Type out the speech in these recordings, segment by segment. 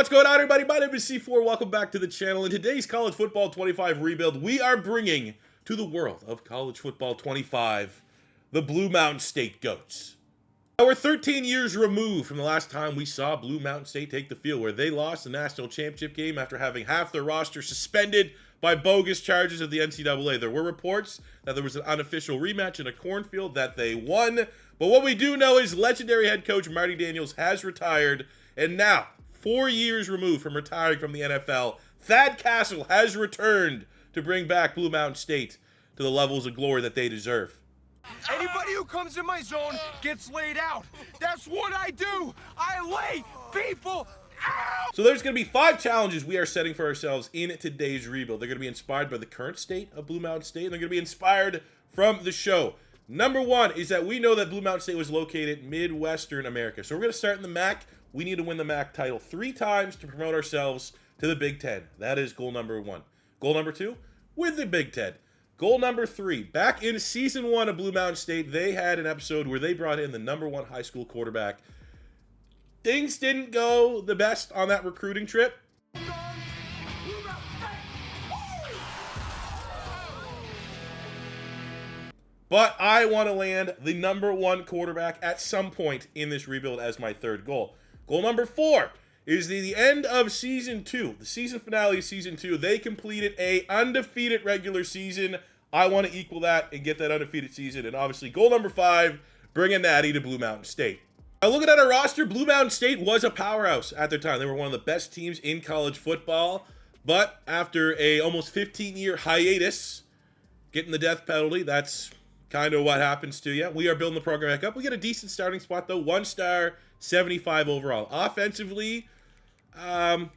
What's going on, everybody? My name is C4. Welcome back to the channel. In today's College Football 25 rebuild, we are bringing to the world of College Football 25 the Blue Mountain State Goats. Now, we're 13 years removed from the last time we saw Blue Mountain State take the field, where they lost the national championship game after having half their roster suspended by bogus charges of the NCAA. There were reports that there was an unofficial rematch in a cornfield that they won, but what we do know is legendary head coach Marty Daniels has retired, and now, 4 years removed from retiring from the NFL, Thad Castle has returned to bring back Blue Mountain State to the levels of glory that they deserve. Anybody who comes in my zone gets laid out. That's what I do. I lay people out. So there's going to be 5 challenges we are setting for ourselves in today's rebuild. They're going to be inspired by the current state of Blue Mountain State, and they're going to be inspired from the show. Number 1 is that we know that Blue Mountain State was located Midwestern America. So we're going to start in the MAC. We need to win the MAC title 3 times to promote ourselves to the Big Ten. That is goal number 1. Goal number 2, win the Big Ten. Goal number 3, back in season 1 of Blue Mountain State, they had an episode where they brought in the number 1 high school quarterback. Things didn't go the best on that recruiting trip. But I want to land the number 1 quarterback at some point in this rebuild as my 3rd goal. Goal number 4 is the end of season 2, the season finale of season 2. They completed a undefeated regular season. I want to equal that and get that undefeated season. And obviously, goal number 5, bring a natty to Blue Mountain State. Now, looking at our roster, Blue Mountain State was a powerhouse at their time. They were one of the best teams in college football. But after a almost 15-year hiatus, getting the death penalty, that's kind of what happens to you. We are building the program back up. We get a decent starting spot, though. 1-star, 75 overall. Offensively, not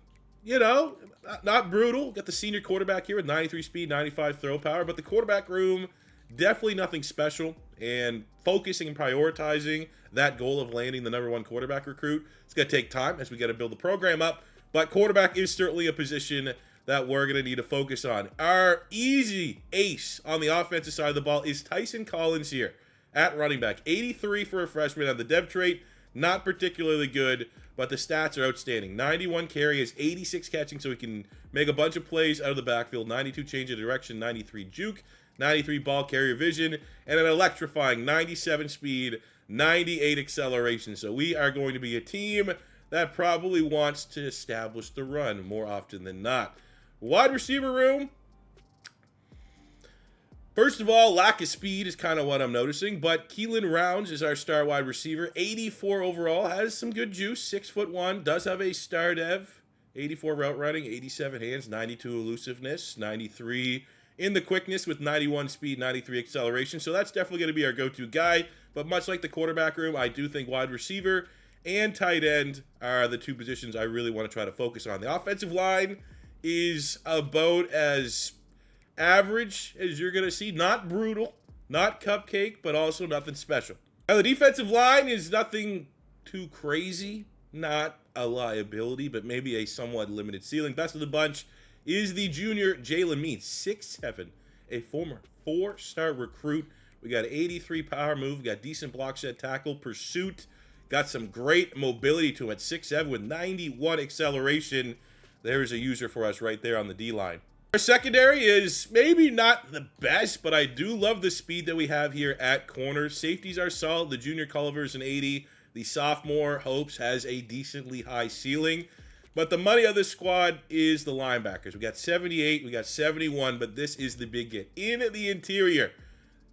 brutal. Got the senior quarterback here with 93 speed, 95 throw power. But the quarterback room, definitely nothing special. And focusing and prioritizing that goal of landing the number 1 quarterback recruit, it's going to take time as we got to build the program up. But quarterback is certainly a position that we're going to need to focus on. Our easy ace on the offensive side of the ball is Tyson Collins here at running back. 83 for a freshman on the dev trait. Not particularly good, but the stats are outstanding. 91 carry, has 86 catching, so he can make a bunch of plays out of the backfield. 92 change of direction, 93 juke, 93 ball carrier vision, and an electrifying 97 speed, 98 acceleration. So we are going to be a team that probably wants to establish the run more often than not. Wide receiver room. First of all, lack of speed is kind of what I'm noticing, but Keelan Rounds is our star wide receiver. 84 overall, has some good juice, 6'1", does have a star dev. 84 route running, 87 hands, 92 elusiveness, 93 in the quickness with 91 speed, 93 acceleration. So that's definitely going to be our go-to guy. But much like the quarterback room, I do think wide receiver and tight end are the 2 positions I really want to try to focus on. The offensive line is about as average as you're going to see. Not brutal, not cupcake, but also nothing special. Now, the defensive line is nothing too crazy. Not a liability, but maybe a somewhat limited ceiling. Best of the bunch is the junior Jalen Means, 6'7", a former 4-star recruit. We got 83 power move, got decent block shed tackle, pursuit, got some great mobility to him at 6'7" with 91 acceleration. There's a user for us right there on the D-line. Our secondary is maybe not the best, but I do love the speed that we have here at corner. Safeties are solid. The junior Culliver's an 80. The sophomore Hopes has a decently high ceiling. But the money of this squad is the linebackers. We got 78, we got 71, but this is the big get. In the interior,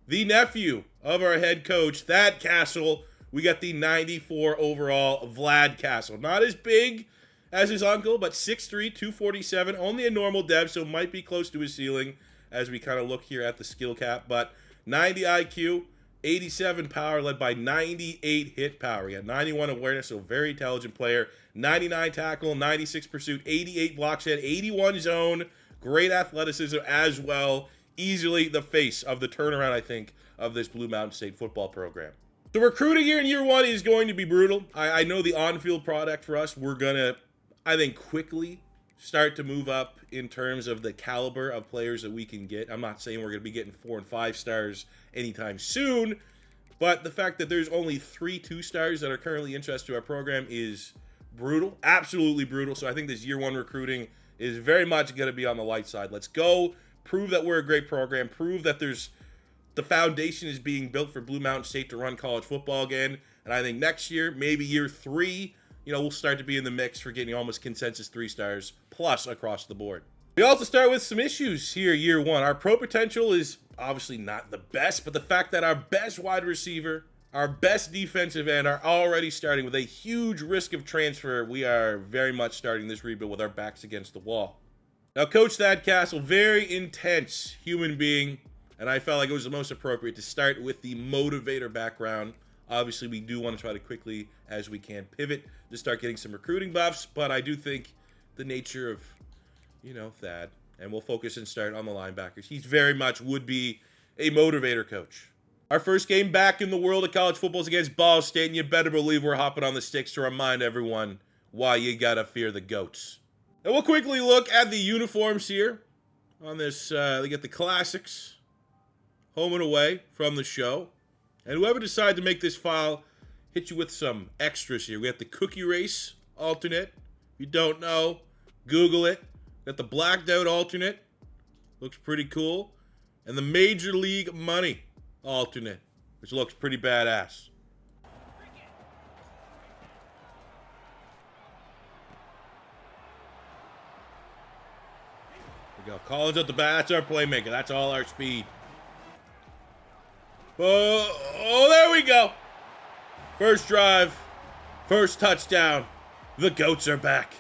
the nephew of our head coach, Thad Castle. We got the 94 overall Vlad Castle. Not as big as his uncle, but 6'3", 247, only a normal dev, so might be close to his ceiling as we kind of look here at the skill cap. But 90 IQ, 87 power, led by 98 hit power. He had 91 awareness, so very intelligent player. 99 tackle, 96 pursuit, 88 block shed, 81 zone. Great athleticism as well. Easily the face of the turnaround, I think, of this Blue Mountain State football program. The recruiting here in year 1 is going to be brutal. I know the on-field product for us, we're going to, I think, quickly start to move up in terms of the caliber of players that we can get. I'm not saying we're going to be getting 4 and 5 stars anytime soon, but the fact that there's only 3 2-stars that are currently interested to our program is brutal, absolutely brutal. So I think this year one recruiting is very much going to be on the light side. Let's go prove that we're a great program, prove that the foundation is being built for Blue Mountain State to run college football again. And I think next year, maybe year 3, we'll start to be in the mix for getting almost consensus 3 stars plus across the board. We also start with some issues here year 1. Our pro potential is obviously not the best, but the fact that our best wide receiver, our best defensive end are already starting with a huge risk of transfer, we are very much starting this rebuild with our backs against the wall. Now, Coach Thad Castle, very intense human being, and I felt like it was the most appropriate to start with the motivator background. Obviously, we do want to try to quickly, as we can, pivot to start getting some recruiting buffs, but I do think the nature of, Thad, and we'll focus and start on the linebackers. He's very much would be a motivator coach. Our first game back in the world of college football is against Ball State, and you better believe we're hopping on the sticks to remind everyone why you gotta fear the goats. And we'll quickly look at the uniforms here on this. They get the classics, home and away from the show. And whoever decided to make this file, hit you with some extras here. We got the Cookie Race alternate. If you don't know, Google it. Got the blacked out alternate. Looks pretty cool. And the Major League Money alternate, which looks pretty badass. There we go. Collins at the bat. That's our playmaker. That's all our speed. Oh, there we go. First drive. First touchdown. The goats are back.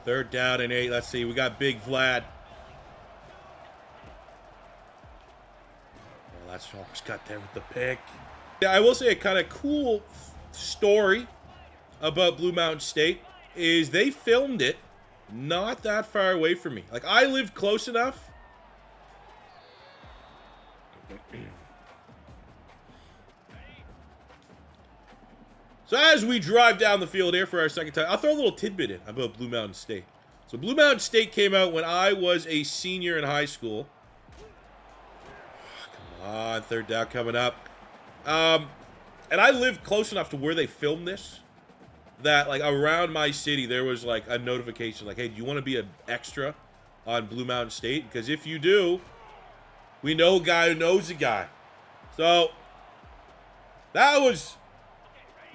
3rd down and 8. Let's see. We got Big Vlad. Oh, that's almost got there with the pick. Yeah, I will say a kind of cool story about Blue Mountain State is they filmed it not that far away from me. Like, I live close enough. So as we drive down the field here for our second time, I'll throw a little tidbit in about Blue Mountain State. So Blue Mountain State came out when I was a senior in high school. Come on, 3rd down coming up. And I lived close enough to where they filmed this that, like, around my city, there was, like, a notification, like, hey, do you want to be an extra on Blue Mountain State? Because if you do, we know a guy who knows a guy. So that was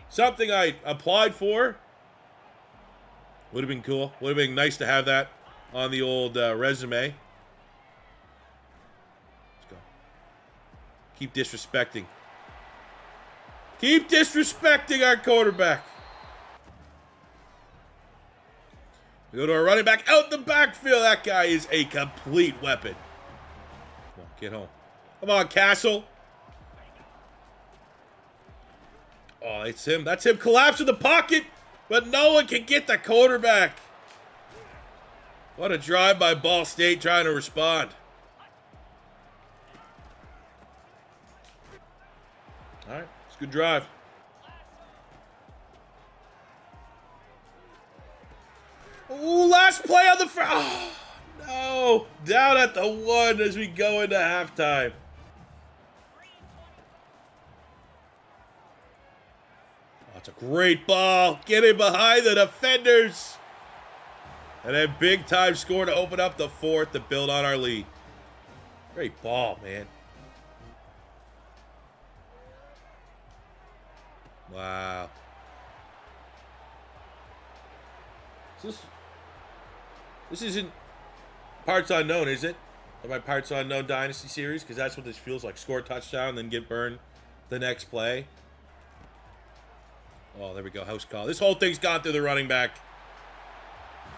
something I applied for. Would have been cool. Would have been nice to have that on the old resume. Let's go. Keep disrespecting. Keep disrespecting our quarterback. We go to our running back out the backfield. That guy is a complete weapon. Come on, get home. Come on, Castle. Oh, it's him. That's him. Collapse in the pocket, but no one can get the quarterback. What a drive by Ball State trying to respond. All right, it's a good drive. Ooh, last play on the front. Oh, no. Down at the 1 as we go into halftime. That's a great ball. Get in behind the defenders. And then big time score to open up the 4th to build on our lead. Great ball, man. Wow. This isn't Parts Unknown, is it? My Parts Unknown Dynasty series? Because that's what this feels like. Score a touchdown, then get burned the next play. Oh, there we go. House call. This whole thing's gone through the running back.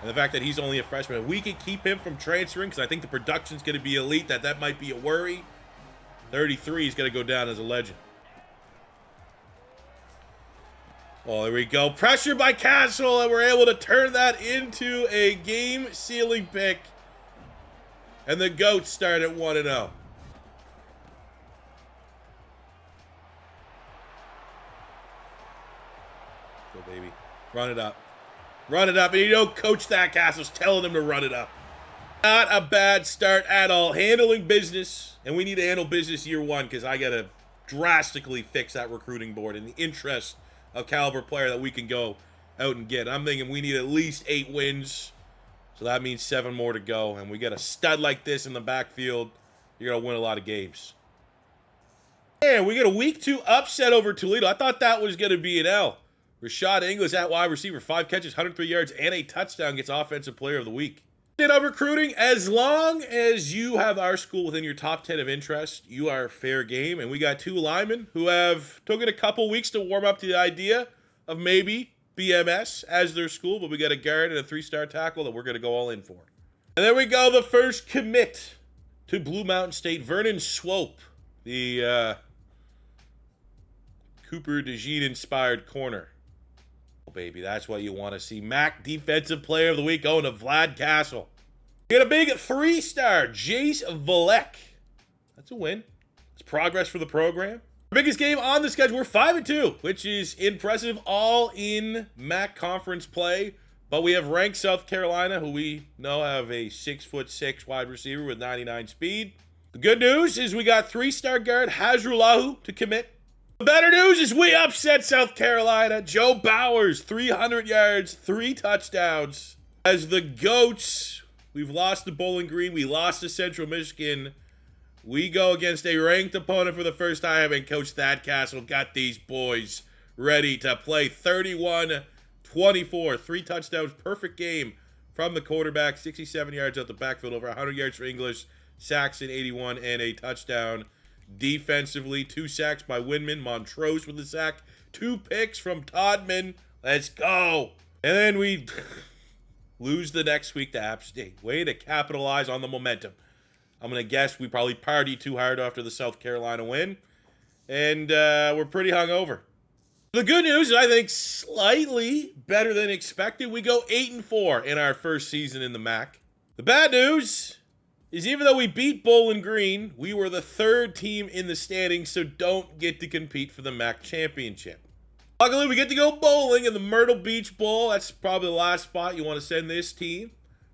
And the fact that he's only a freshman. We can keep him from transferring because I think the production's going to be elite. That might be a worry. 33 is going to go down as a legend. Oh, there we go. Pressure by Castle, and we're able to turn that into a game-sealing pick. And the Goats start at 1-0. Go, baby. Run it up. Run it up. And you know Coach Thad Castle's telling them to run it up. Not a bad start at all. Handling business. And we need to handle business year 1 because I got to drastically fix that recruiting board in the interest of caliber player that we can go out and get. I'm thinking we need at least 8 wins. So that means 7 more to go. And we got a stud like this in the backfield. You're going to win a lot of games. And we get a week 2 upset over Toledo. I thought that was going to be an L. Rashad Inglis at wide receiver, 5 catches, 103 yards, and a touchdown, gets Offensive Player of the Week. Of recruiting, as long as you have our school within your top 10 of interest, you are fair game. And we got 2 linemen who have taken a couple weeks to warm up to the idea of maybe BMS as their school, but we got a guard and a 3-star tackle that we're going to go all in for. And there we go, the first commit to Blue Mountain State, Vernon Swope, the Cooper DeJean-inspired corner. Oh, baby, that's what you want to see. MAC Defensive Player of the Week going to Vlad Castle. We got a big 3-star, Jace Valek. That's a win. It's progress for the program. Our biggest game on the schedule, we're 5-2, which is impressive, all in MAC conference play. But we have ranked South Carolina, who we know have a 6'6" wide receiver with 99 speed. The good news is we got 3-star guard Hazrulahu to commit. The better news is we upset South Carolina. Joe Bowers, 300 yards, 3 touchdowns. As the GOATs, we've lost to Bowling Green. We lost to Central Michigan. We go against a ranked opponent for the first time, and Coach Thad Castle got these boys ready to play 31-24. 3 touchdowns, perfect game from the quarterback. 67 yards out the backfield, over 100 yards for English. Saxon, 81, and a touchdown. Defensively, 2 sacks by Winman. Montrose with the sack. 2 picks from Todman. Let's go. And then we lose the next week to App State. Way to capitalize on the momentum. I'm going to guess we probably partied too hard after the South Carolina win. And we're pretty hungover. The good news is I think slightly better than expected. We go 8-4 in our first season in the MAC. The bad news is even though we beat Bowling Green, we were the 3rd team in the standings, so don't get to compete for the MAC championship. Luckily, we get to go bowling in the Myrtle Beach Bowl. That's probably the last spot you want to send this team.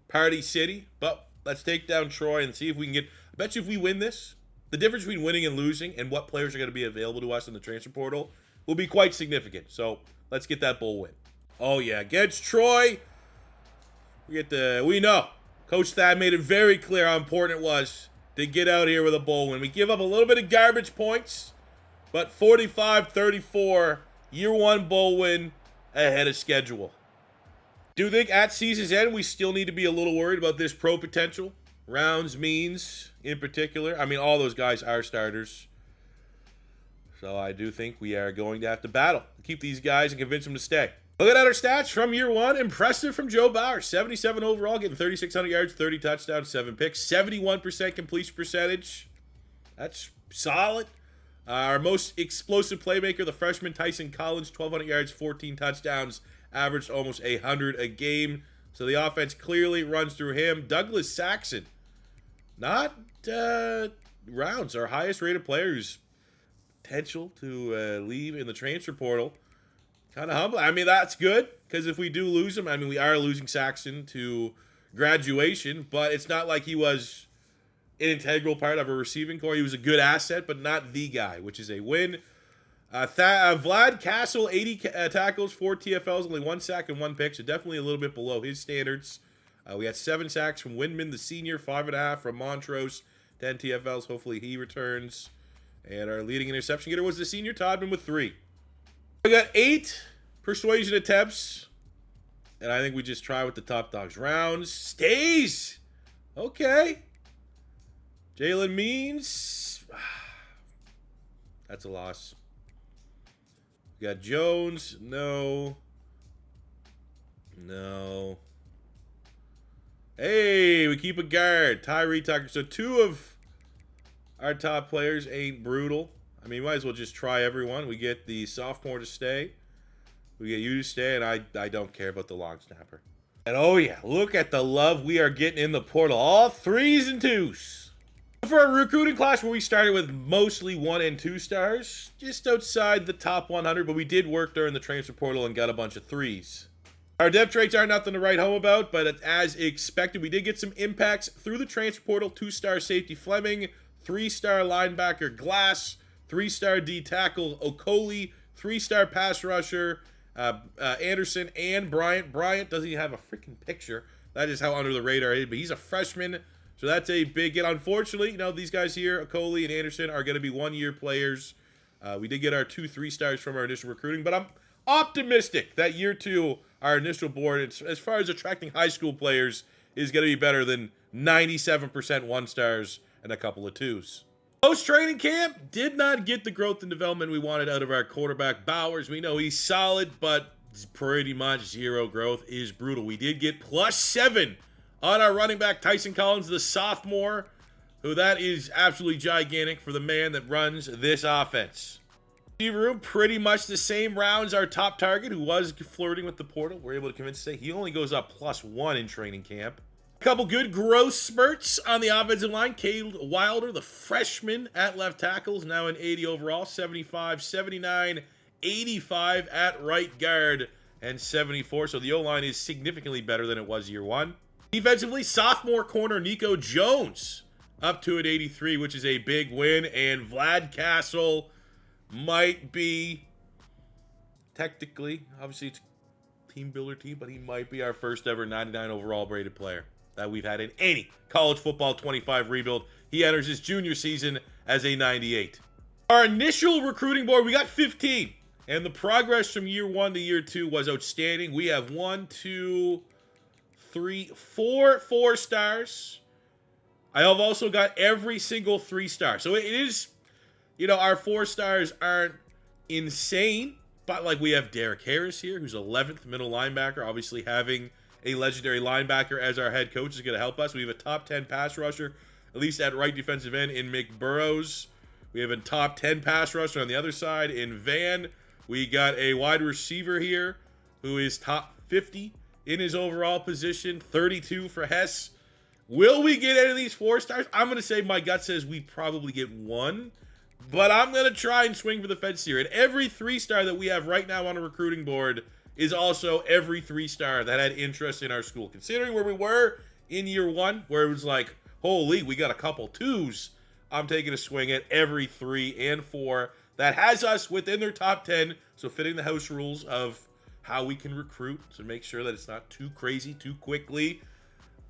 Party City. But let's take down Troy and see if we can get... I bet you if we win this, the difference between winning and losing and what players are going to be available to us in the transfer portal will be quite significant. So let's get that bowl win. Oh, yeah. Against Troy, we know. Coach Thad made it very clear how important it was to get out here with a bowl win. We give up a little bit of garbage points, but 45-34, year 1 bowl win ahead of schedule. Do you think at season's end we still need to be a little worried about this pro potential? Rounds, Means in particular. I mean, all those guys are starters. So I do think we are going to have to battle to keep these guys and convince them to stay. Look at our stats from year 1. Impressive from Joe Bowers. 77 overall, getting 3,600 yards, 30 touchdowns, 7 picks. 71% completion percentage. That's solid. Our most explosive playmaker, the freshman Tyson Collins, 1,200 yards, 14 touchdowns, averaged almost 100 a game. So the offense clearly runs through him. Douglas Saxon, not Rounds, our highest rated player who's potential to leave in the transfer portal. Kind of humble. I mean, that's good, because if we do lose him, I mean, we are losing Saxon to graduation, but it's not like he was an integral part of a receiving core. He was a good asset, but not the guy, which is a win. Vlad Castle, 80 tackles, 4 TFLs, only 1 sack and 1 pick, so definitely a little bit below his standards. We had 7 sacks from Windman, the senior, 5.5 from Montrose, 10 TFLs. Hopefully he returns. And our leading interception getter was the senior Todman with 3. We got 8 persuasion attempts, and I think we just try with the top dogs. Rounds stays. Okay. Jalen Means. That's a loss. We got Jones. No. Hey, we keep a guard. Tyree Tucker. So 2 of our top players ain't brutal. I mean, might as well just try everyone. We get the sophomore to stay. We get you to stay, and I don't care about the long snapper. And oh yeah, look at the love we are getting in the portal. All 3s and 2s. For a recruiting class where we started with mostly 1 and 2 stars, just outside the top 100, but we did work during the transfer portal and got a bunch of 3s. Our depth traits aren't nothing to write home about, but as expected, we did get some impacts through the transfer portal. 2-star safety Fleming, 3-star linebacker Glass, 3-star D tackle Okoli, 3-star pass rusher Anderson and Bryant. Bryant doesn't even have a freaking picture. That is how under the radar he is, but he's a freshman, so that's a big get. Unfortunately, you know, these guys here, Okoli and Anderson, are going to be one-year players. We did get our 2 3-stars from our initial recruiting, but I'm optimistic that year 2, our initial board, as far as attracting high school players, is going to be better than 97% 1-stars and a couple of 2s. Post-training camp did not get the growth and development we wanted out of our quarterback, Bowers. We know he's solid, but pretty much zero growth is brutal. We did get +7 on our running back, Tyson Collins, the sophomore, who that is absolutely gigantic for the man that runs this offense. Receiver room, pretty much the same rounds. Our top target, who was flirting with the portal, we're able to convince to say he only goes up +1 in training camp. A couple good growth spurts on the offensive line. Caleb Wilder, the freshman at left tackle, is now an 80 overall, 75, 79, 85 at right guard, and 74. So the O-line is significantly better than it was year 1. Defensively, sophomore corner Nico Jones up to an 83, which is a big win. And Vlad Castle might be, technically, obviously it's team builder team, but he might be our first ever 99 overall graded player that we've had in any college football 25 rebuild. He enters his junior season as a 98. Our initial recruiting board, we got 15. And the progress from year 1 to year 2 was outstanding. We have 4 4-stars. I have also got every single 3-star. So it is, you know, our 4-stars aren't insane, but like we have Derek Harris here, who's 11th middle linebacker. Obviously having a legendary linebacker as our head coach is going to help us. We have a top 10 pass rusher, at least at right defensive end, in Mick Burrows. We have a top 10 pass rusher on the other side in Van. We got a wide receiver here who is top 50 in his overall position, 32 for Hess. Will we get any of these 4-stars? I'm going to say my gut says we probably get 1, but I'm going to try and swing for the fence here. And every 3-star that we have right now on a recruiting board is also every 3-star that had interest in our school. Considering where we were in year 1, where it was like, holy, we got a couple 2s, I'm taking a swing at every 3 and 4 that has us within their top 10, so fitting the house rules of how we can recruit to make sure that it's not too crazy too quickly.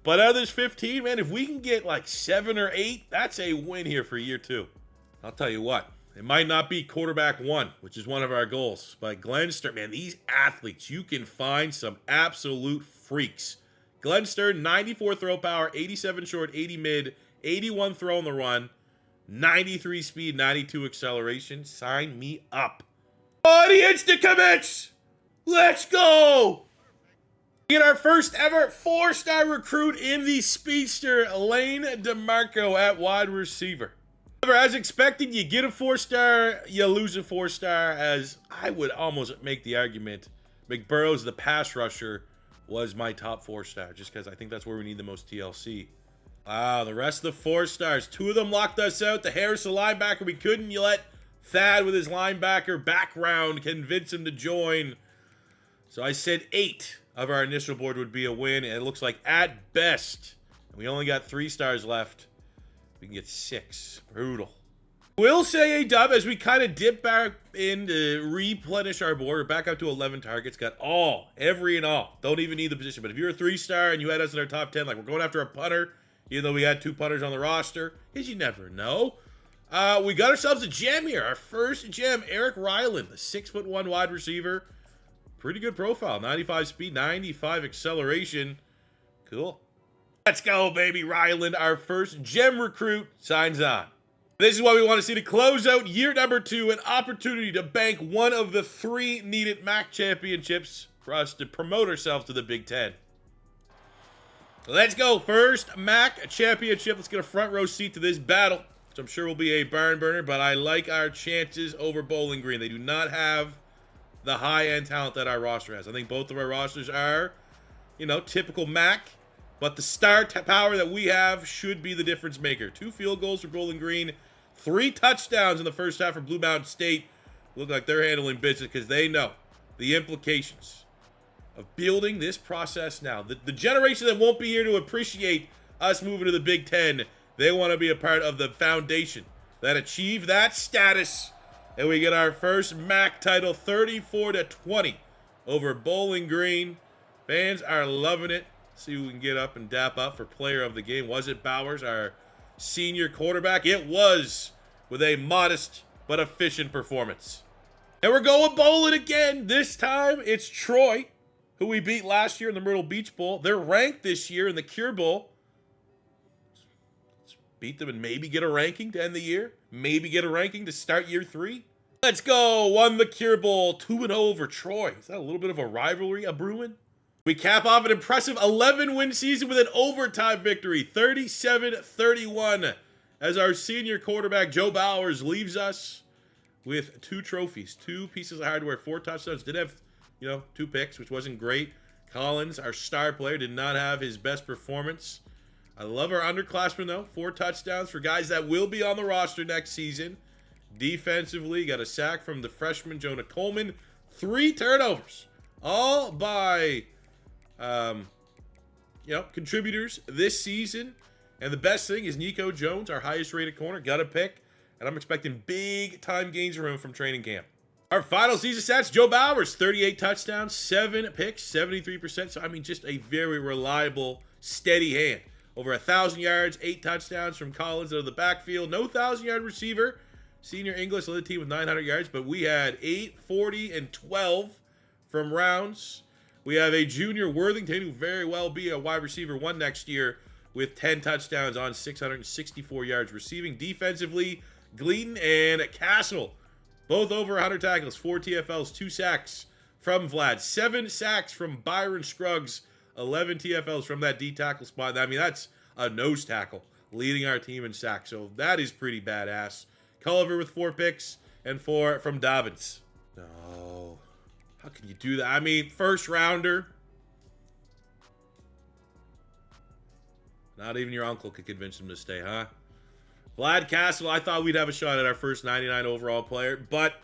But out of this 15, man, if we can get like 7 or 8, that's a win here for year 2. I'll tell you what, it might not be quarterback 1, which is one of our goals, but Glenn Stern, man, these athletes, you can find some absolute freaks. Glenn Stern, 94 throw power, 87 short, 80 mid, 81 throw on the run, 93 speed, 92 acceleration. Sign me up. Audience to commence. Let's go. We get our first ever 4-star recruit in the speedster, Lane DeMarco at wide receiver. However, as expected, you get a 4-star, you lose a 4-star, as I would almost make the argument McBurrows, the pass rusher, was my top 4-star, just because I think that's where we need the most TLC. Wow, the rest of the 4-stars, 2 of them locked us out. The Harris, the linebacker, we couldn't let Thad with his linebacker background convince him to join. So I said 8 of our initial board would be a win, and it looks like at best, we only got 3 stars left, we can get 6. Brutal. We'll say a dub as we kind of dip back in to replenish our board. We're back up to 11 targets. Got every and all. Don't even need the position. But if you're a 3-star and you had us in our top 10, like we're going after a punter, even though we had 2 punters on the roster, because you never know. We got ourselves a gem here. Our first gem, Eric Ryland, the 6'1" wide receiver. Pretty good profile. 95 speed, 95 acceleration. Cool. Let's go, baby. Ryland, our first gem recruit, signs on. This is what we want to see to close out year number 2, an opportunity to bank one of the 3 needed MAC championships for us to promote ourselves to the Big Ten. Let's go. First MAC championship. Let's get a front row seat to this battle, which I'm sure will be a barn burner, but I like our chances over Bowling Green. They do not have the high-end talent that our roster has. I think both of our rosters are, typical MAC, but the star power that we have should be the difference maker. 2 field goals for Bowling Green, 3 touchdowns in the first half for Blue Mountain State. Look like they're handling business because they know the implications of building this process now. The generation that won't be here to appreciate us moving to the Big Ten, they want to be a part of the foundation that achieve that status. And we get our first MAC title, 34-20 over Bowling Green. Fans are loving it. See who we can get up and dap up for player of the game. Was it Bowers, our senior quarterback? It was, with a modest but efficient performance. And we're going bowling again. This time it's Troy, who we beat last year in the Myrtle Beach Bowl. They're ranked this year in the Cure Bowl. Let's beat them and maybe get a ranking to end the year. Maybe get a ranking to start year 3. Let's go. Won the Cure Bowl 2-0 over Troy. Is that a little bit of a rivalry a brewing? We cap off an impressive 11-win season with an overtime victory, 37-31, as our senior quarterback, Joe Bowers, leaves us with 2 trophies, 2 pieces of hardware, 4 touchdowns. Did have, 2 picks, which wasn't great. Collins, our star player, did not have his best performance. I love our underclassmen, though. 4 touchdowns for guys that will be on the roster next season. Defensively, got a sack from the freshman, Jonah Coleman. 3 turnovers, all by contributors this season. And the best thing is Nico Jones, our highest rated corner, got a pick. And I'm expecting big time gains from him from training camp. Our final season stats, Joe Bowers, 38 touchdowns, 7 picks, 73%. So, just a very reliable, steady hand. Over 1,000 yards, 8 touchdowns from Collins out of the backfield. No 1,000-yard receiver. Senior English led the team with 900 yards, but we had 8, 40, and 12 from Rounds. We have a junior Worthington, who very well be a wide receiver 1 next year, with 10 touchdowns on 664 yards receiving. Defensively, Gleaton and Castle, both over 100 tackles, 4 TFLs, 2 sacks from Vlad, 7 sacks from Byron Scruggs, 11 TFLs from that D tackle spot. That's a nose tackle leading our team in sacks, so that is pretty badass. Culliver with 4 picks and 4 from Dobbins. No. How can you do that? First rounder. Not even your uncle could convince him to stay, huh? Vlad Castle, I thought we'd have a shot at our first 99 overall player, but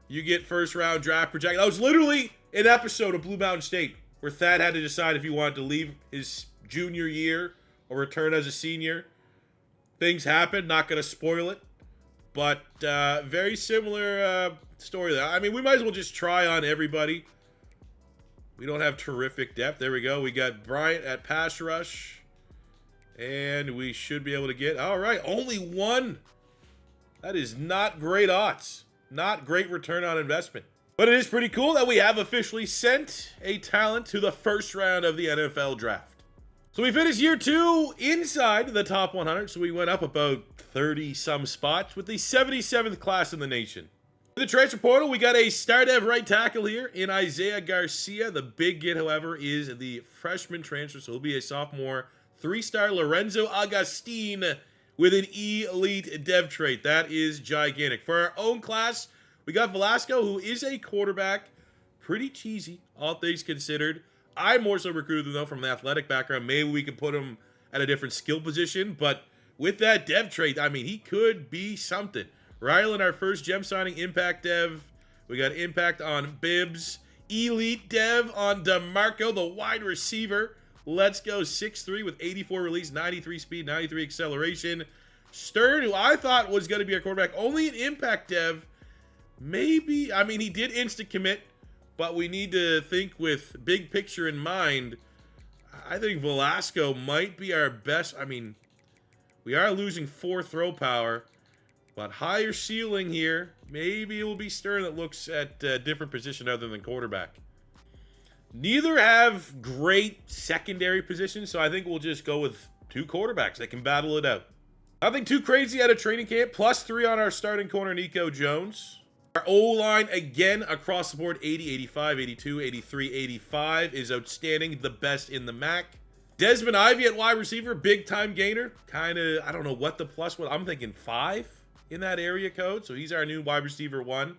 you get first round draft projected. That was literally an episode of Blue Mountain State where Thad had to decide if he wanted to leave his junior year or return as a senior. Things happened, not going to spoil it, but very similar story there. We might as well just try on everybody. We don't have terrific depth. There we go. We got Bryant at pass rush. And we should be able to get, all right, only 1. That is not great odds. Not great return on investment. But it is pretty cool that we have officially sent a talent to the first round of the NFL draft. So we finished year 2 inside the top 100. So we went up about 30-some spots with the 77th class in the nation. In the transfer portal, we got a star-dev right tackle here in Isaiah Garcia. The big get, however, is the freshman transfer. So he'll be a sophomore 3-star Lorenzo Augustine with an elite dev trait. That is gigantic. For our own class, we got Velasco, who is a quarterback. Pretty cheesy, all things considered. I more so recruited him, though, from an athletic background. Maybe we could put him at a different skill position. But with that dev trait, he could be something. Rylan, our first gem signing, impact dev. We got impact on Bibbs. Elite dev on DeMarco, the wide receiver. Let's go. 6'3" with 84 release, 93 speed, 93 acceleration. Stern, who I thought was going to be a quarterback, only an impact dev. Maybe, he did insta commit, but we need to think with big picture in mind. I think Velasco might be our best. We are losing 4 throw power, but higher ceiling here. Maybe it will be Stern that looks at a different position other than quarterback. Neither have great secondary positions, so I think we'll just go with 2 quarterbacks that can battle it out. Nothing too crazy out of training camp. +3 on our starting corner, Nico Jones. Our O-line, again, across the board, 80, 85, 82, 83, 85 is outstanding. The best in the MAC. Desmond Ivey at wide receiver, big-time gainer. Kind of, I don't know what the plus was. I'm thinking 5 in that area code, so he's our new wide receiver 1.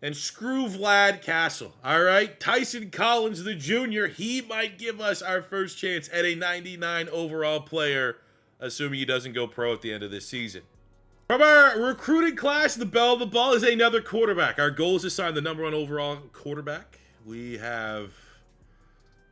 And screw Vlad Castle, all right? Tyson Collins, the junior, he might give us our first chance at a 99 overall player, assuming he doesn't go pro at the end of this season. From our recruiting class, the belle of the ball is another quarterback. Our goal is to sign the #1 overall quarterback. We have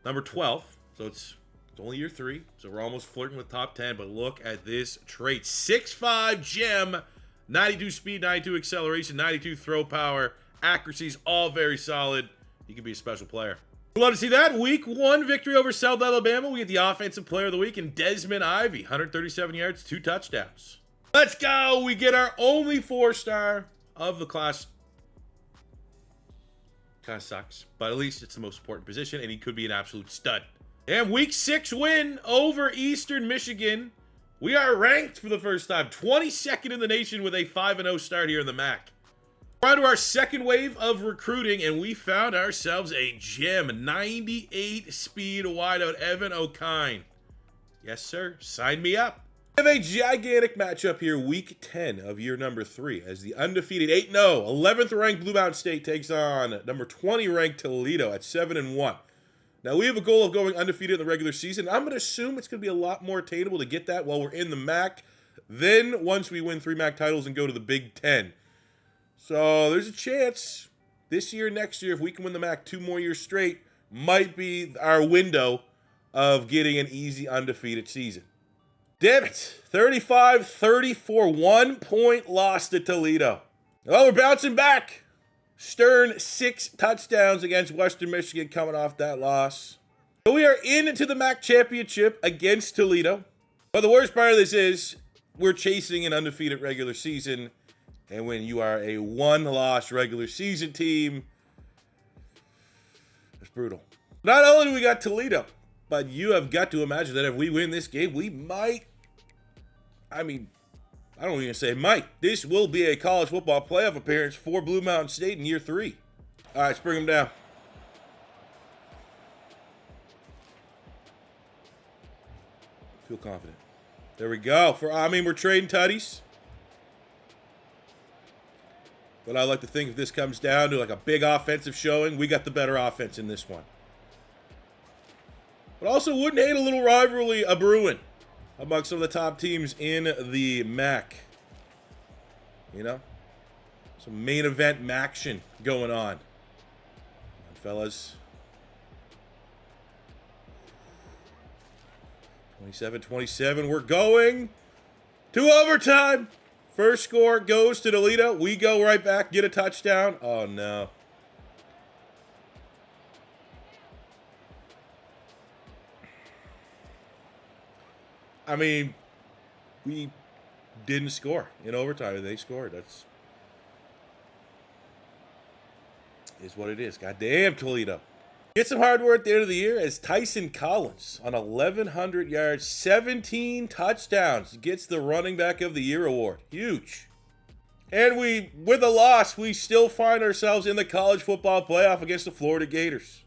number 12, so it's only year 3, so we're almost flirting with top 10, but look at this trait. 6'5" gem, 92 speed, 92 acceleration, 92 throw power. Accuracy's all very solid. He could be a special player. We'd love to see that. Week 1 victory over South Alabama. We get the offensive player of the week in Desmond Ivy. 137 yards, 2 touchdowns. Let's go. We get our only 4-star of the class. Kind of sucks, but at least it's the most important position, and he could be an absolute stud. And week 6 win over Eastern Michigan. We are ranked for the first time. 22nd in the nation with a 5-0 start here in the MAC. We're on to our second wave of recruiting, and we found ourselves a gem. 98 speed wideout, Evan O'Kine. Yes, sir. Sign me up. We have a gigantic matchup here, week 10 of year number 3, as the undefeated 8-0, 11th ranked Blue Mountain State takes on number 20 ranked Toledo at 7-1. Now, we have a goal of going undefeated in the regular season. I'm going to assume it's going to be a lot more attainable to get that while we're in the MAC. Then, once we win 3 MAC titles and go to the Big Ten. So, there's a chance this year, next year, if we can win the MAC 2 more years straight, might be our window of getting an easy undefeated season. Damn it. 35-34, 1-point loss to Toledo. Well, we're bouncing back. Stern 6 touchdowns against Western Michigan coming off that loss. So we are into the MAC championship against Toledo. But the worst part of this is we're chasing an undefeated regular season. And when you are a 1-loss regular season team, it's brutal. Not only do we got Toledo, but you have got to imagine that if we win this game, we might, I don't even say might. This will be a college football playoff appearance for Blue Mountain State in year 3. All right, let's bring them down. Feel confident. There we go. We're trading tutties. But I like to think if this comes down to like a big offensive showing, we got the better offense in this one. But also wouldn't hate a little rivalry a brewing amongst some of the top teams in the MAC. You know? Some main event MAC-tion going on. Come on, fellas. 27-27. We're going to overtime. First score goes to Toledo. We go right back, get a touchdown. Oh, no. We didn't score in overtime. They scored. That's is what it is. Goddamn, Toledo. Get some hardware at the end of the year as Tyson Collins on 1,100 yards, 17 touchdowns, gets the running back of the year award. Huge. And with a loss, we still find ourselves in the college football playoff against the Florida Gators.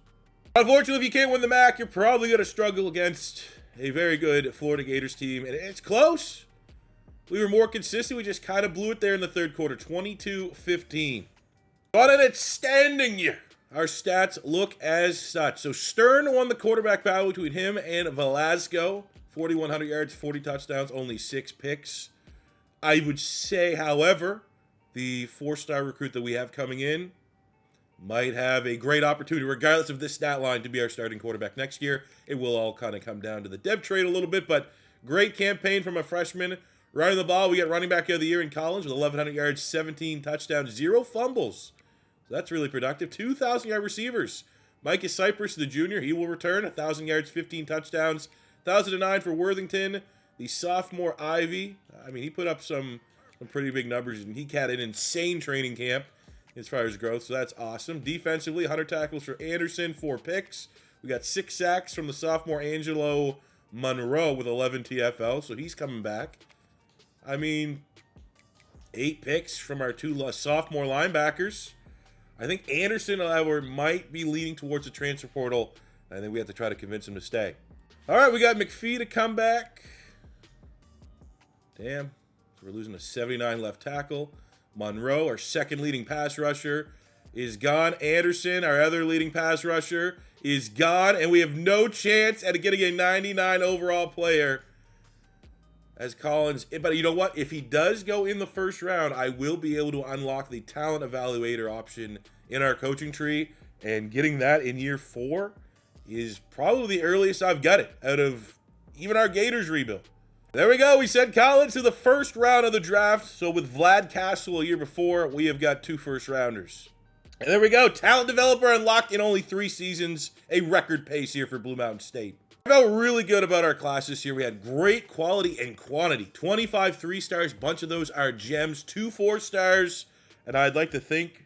Unfortunately, if you can't win the MAC, you're probably going to struggle against a very good Florida Gators team. And it's close. We were more consistent. We just kind of blew it there in the third quarter, 22-15. But an outstanding year. Our stats look as such. So Stern won the quarterback battle between him and Velasco. 4,100 yards, 40 touchdowns, only 6 picks. I would say, however, the 4-star recruit that we have coming in might have a great opportunity, regardless of this stat line, to be our starting quarterback next year. It will all kind of come down to the dev trade a little bit, but great campaign from a freshman. Running the ball, we get running back of the year in Collins with 1,100 yards, 17 touchdowns, 0 fumbles. So that's really productive. 2,000-yard receivers. Micah Cypress, the junior, he will return. 1,000 yards, 15 touchdowns. 1,009 for Worthington. The sophomore Ivy, he put up some pretty big numbers, and he had an insane training camp as far as growth, so that's awesome. Defensively, 100 tackles for Anderson, 4 picks. We got 6 sacks from the sophomore Angelo Monroe with 11 TFL, so he's coming back. 8 picks from our 2 sophomore linebackers. I think Anderson, however, might be leaning towards the transfer portal. I think we have to try to convince him to stay. All right, we got McPhee to come back. Damn. So we're losing a 79 left tackle. Monroe, our second leading pass rusher, is gone. Anderson, our other leading pass rusher, is gone. And we have no chance at getting a 99 overall player as Collins. But you know what? If he does go in the first round, I will be able to unlock the talent evaluator option in our coaching tree. And getting that in year 4 is probably the earliest I've got it out of even our Gators rebuild. There we go. We sent Collins to the first round of the draft. So with Vlad Castle a year before, we have got 2 first-rounders. And there we go. Talent developer unlocked in only 3 seasons. A record pace here for Blue Mountain State. I felt really good about our classes here. We had great quality and quantity. 25 3-stars. Bunch of those are gems. 2 4-stars. And I'd like to think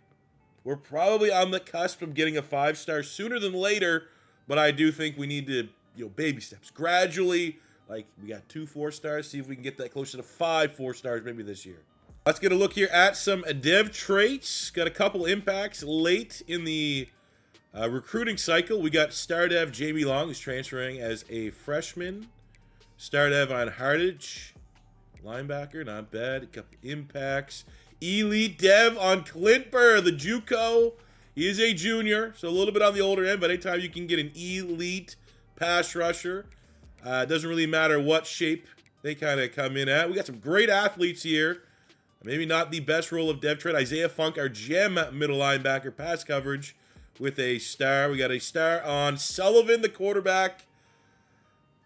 we're probably on the cusp of getting a 5-star sooner than later. But I do think we need to, baby steps. Gradually, like we got 2 4-stars. See if we can get that closer to 5 4-stars maybe this year. Let's get a look here at some dev traits. Got a couple impacts late in the recruiting cycle. We got Star Dev Jamie Long, who's transferring as a freshman. Star Dev on Hardage, linebacker, not bad. A couple impacts. Elite Dev on Clint Burr, the JUCO. He is a junior, so a little bit on the older end, but anytime you can get an elite pass rusher, it doesn't really matter what shape they kind of come in at. We got some great athletes here. Maybe not the best role of dev trait. Isaiah Funk, our gem middle linebacker, pass coverage with a star. We got a star on Sullivan, the quarterback.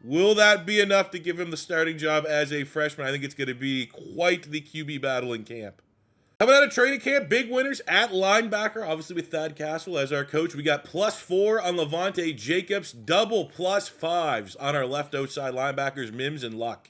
Will that be enough to give him the starting job as a freshman? I think it's going to be quite the QB battle in camp. Coming out of training camp, big winners at linebacker, obviously with Thad Castle as our coach. We got +4 on Levante Jacobs, double +5s on our left outside linebackers, Mims and Luck.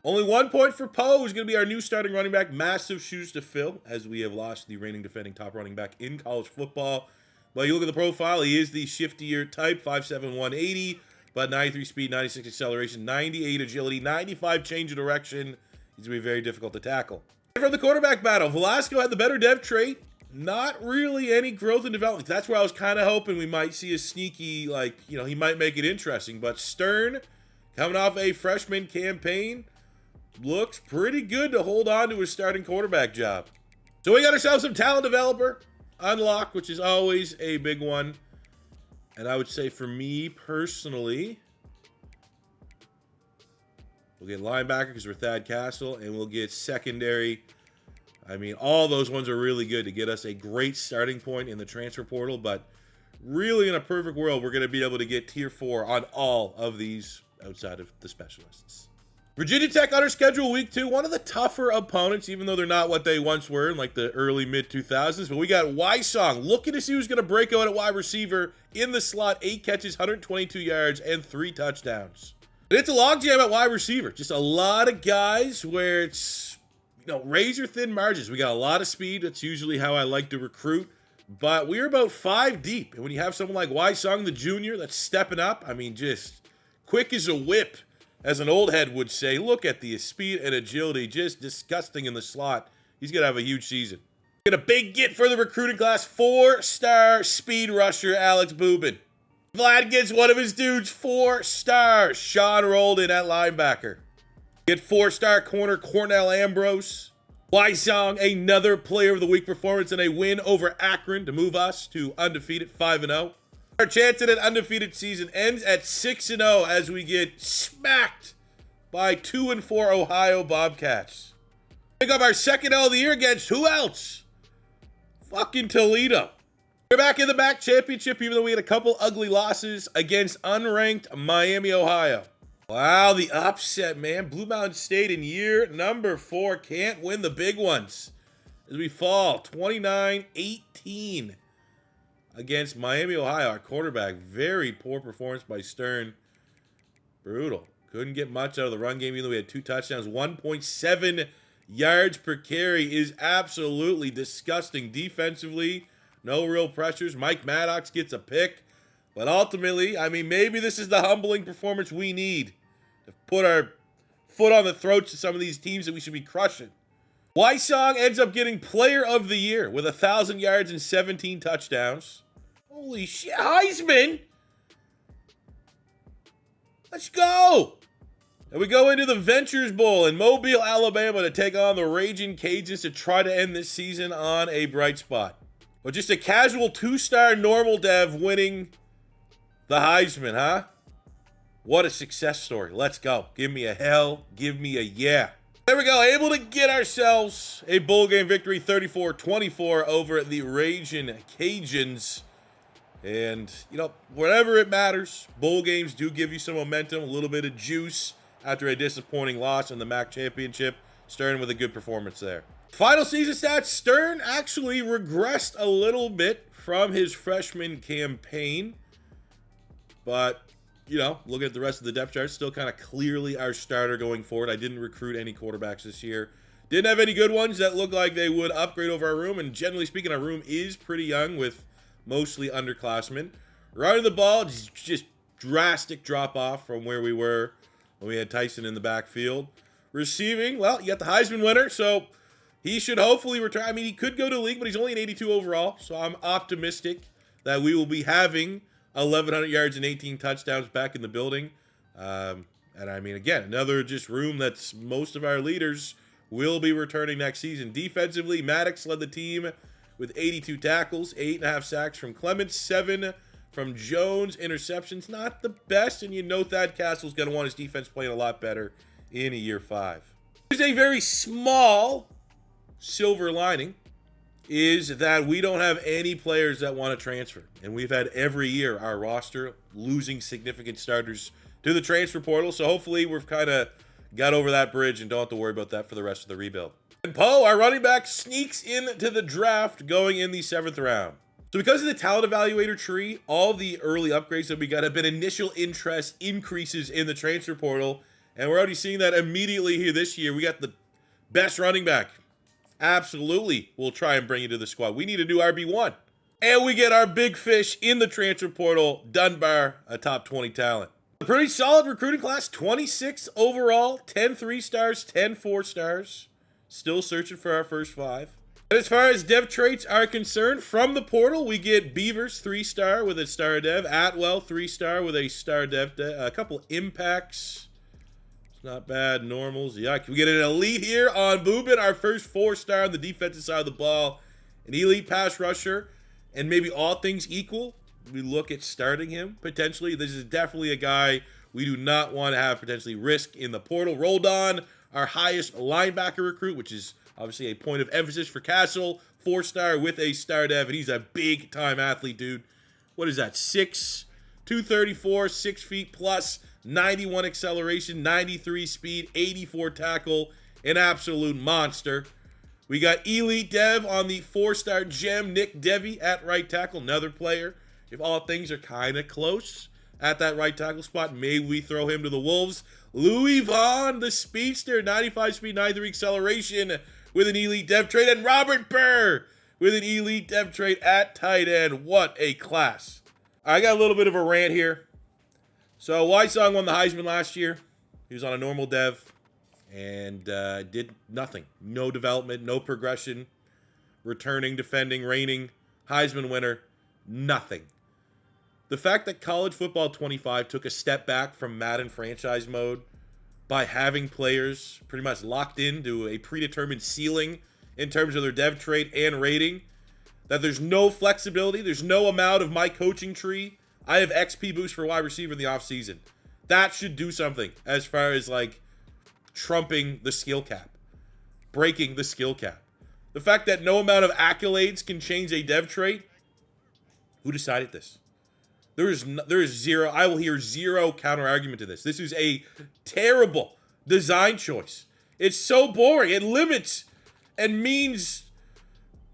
Only 1 point for Poe, who's going to be our new starting running back. Massive shoes to fill, as we have lost the reigning defending top running back in college football. But you look at the profile, he is the shiftier type, 5'7", 180, but 93 speed, 96 acceleration, 98 agility, 95 change of direction. He's going to be very difficult to tackle. And from the quarterback battle, Velasco had the better dev trait. Not really any growth and development. That's where I was kind of hoping we might see a sneaky, he might make it interesting. But Stern, coming off a freshman campaign, looks pretty good to hold on to his starting quarterback job. So we got ourselves some talent developer unlock, which is always a big one. And I would say for me personally, we'll get linebacker because we're Thad Castle, and we'll get secondary. I mean, all those ones are really good to get us a great starting point in the transfer portal, but really in a perfect world, we're going to be able to get tier 4 on all of these outside of the specialists. Virginia Tech on our schedule week 2, one of the tougher opponents, even though they're not what they once were in like the early mid-2000s. But we got Wysong looking to see who's going to break out at wide receiver in the slot. 8 catches, 122 yards, and 3 touchdowns. But it's a logjam at wide receiver. Just a lot of guys where it's, razor thin margins. We got a lot of speed. That's usually how I like to recruit. But we're about 5 deep. And when you have someone like Wysong, the junior, that's stepping up, I mean, just quick as a whip. As an old head would say, look at the speed and agility, just disgusting in the slot. He's going to have a huge season. Get a big get for the recruiting class, 4-star speed rusher, Alex Boobin. Vlad gets one of his dudes, 4 stars, Sean Roldan at linebacker. Get 4-star corner, Cornell Ambrose. Wysong, another player of the week performance and a win over Akron to move us to undefeated 5-0. Our chance at an undefeated season ends at 6-0 as we get smacked by 2-4 Ohio Bobcats. Pick up our second L of the year against who else? Fucking Toledo. We're back in the MAC championship, even though we had a couple ugly losses against unranked Miami, Ohio. Wow, the upset, man. Blue Mountain State in year number 4 can't win the big ones as we fall 29-18. Against Miami, Ohio, our quarterback. Very poor performance by Stern. Brutal. Couldn't get much out of the run game, even though we had 2 touchdowns. 1.7 yards per carry is absolutely disgusting defensively. No real pressures. Mike Maddox gets a pick. But ultimately, I mean, maybe this is the humbling performance we need to put our foot on the throats of some of these teams that we should be crushing. Wysong ends up getting player of the year with 1,000 yards and 17 touchdowns. Holy shit, Heisman! Let's go! And we go into the Ventures Bowl in Mobile, Alabama to take on the Raging Cajuns to try to end this season on a bright spot. But just a casual 2-star normal dev winning the Heisman, huh? What a success story. Let's go. Give me a hell. Give me a yeah. There we go. Able to get ourselves a bowl game victory, 34-24 over the Raging Cajuns. And, whatever it matters, bowl games do give you some momentum, a little bit of juice after a disappointing loss in the MAC championship. Stern with a good performance there. Final season stats, Stern actually regressed a little bit from his freshman campaign. But, you know, looking at the rest of the depth chart, still kind of clearly our starter going forward. I didn't recruit any quarterbacks this year. Didn't have any good ones that looked like they would upgrade over our room. And generally speaking, our room is pretty young with mostly underclassmen. Running the ball, just drastic drop off from where we were when we had Tyson in the backfield. Receiving, well, you got the Heisman winner, so he should hopefully return. I mean, he could go to the league, but he's only an 82 overall, so I'm optimistic that we will be having 1,100 yards and 18 touchdowns back in the building. And I mean, again, another just room that's most of our leaders will be returning next season. Defensively, Maddox led the team with 82 tackles, 8.5 sacks from Clements, 7 from Jones. Interceptions, not the best, and you know Thad Castle's going to want his defense playing a lot better in year 5. There's a very small silver lining, is that we don't have any players that want to transfer. And we've had every year our roster losing significant starters to the transfer portal, so hopefully we've kind of got over that bridge and don't have to worry about that for the rest of the rebuild. And Poe, our running back, sneaks into the draft going in the 7th round. So because of the talent evaluator tree, all the early upgrades that we got have been initial interest increases in the transfer portal. And we're already seeing that immediately here this year. We got the best running back. Absolutely, we'll try and bring you to the squad. We need a new RB1. And we get our big fish in the transfer portal, Dunbar, a top 20 talent. A pretty solid recruiting class, 26 overall, 10 3-stars, 10 4-stars. Still searching for our first 5. And as far as dev traits are concerned, from the portal, we get Beavers, 3-star with a star dev. Atwell, 3-star with a star dev. A couple impacts. It's not bad. Normals. Yuck. We get an elite here on Boobin, our first 4-star on the defensive side of the ball. An elite pass rusher. And maybe all things equal, we look at starting him potentially. This is definitely a guy we do not want to have potentially risk in the portal. Rolled on our highest linebacker recruit, which is obviously a point of emphasis for Castle. 4-star with a star dev, and he's a big time athlete, dude. What is that? 234, 6 feet plus, 91 acceleration, 93 speed, 84 tackle, an absolute monster. We got elite dev on the 4-star gem, Nick Devy at right tackle, another player. If all things are kind of close at that right tackle spot, maybe we throw him to the Wolves. Louis Vaughn, the speedster, 95 speed, 93 acceleration with an elite dev trait. And Robert Burr with an elite dev trait at tight end. What a class. I got a little bit of a rant here. So Wysong won the Heisman last year. He was on a normal dev and did nothing. No development, no progression. Returning, defending, reigning, Heisman winner, nothing. The fact that College Football 25 took a step back from Madden franchise mode by having players pretty much locked into a predetermined ceiling in terms of their dev trait and rating, that there's no flexibility, there's no amount of my coaching tree. I have XP boost for wide receiver in the offseason. That should do something as far as like trumping the skill cap, breaking the skill cap. The fact that no amount of accolades can change a dev trait, who decided this? There is zero, I will hear zero counter argument to this. This is a terrible design choice. It's so boring. It limits and means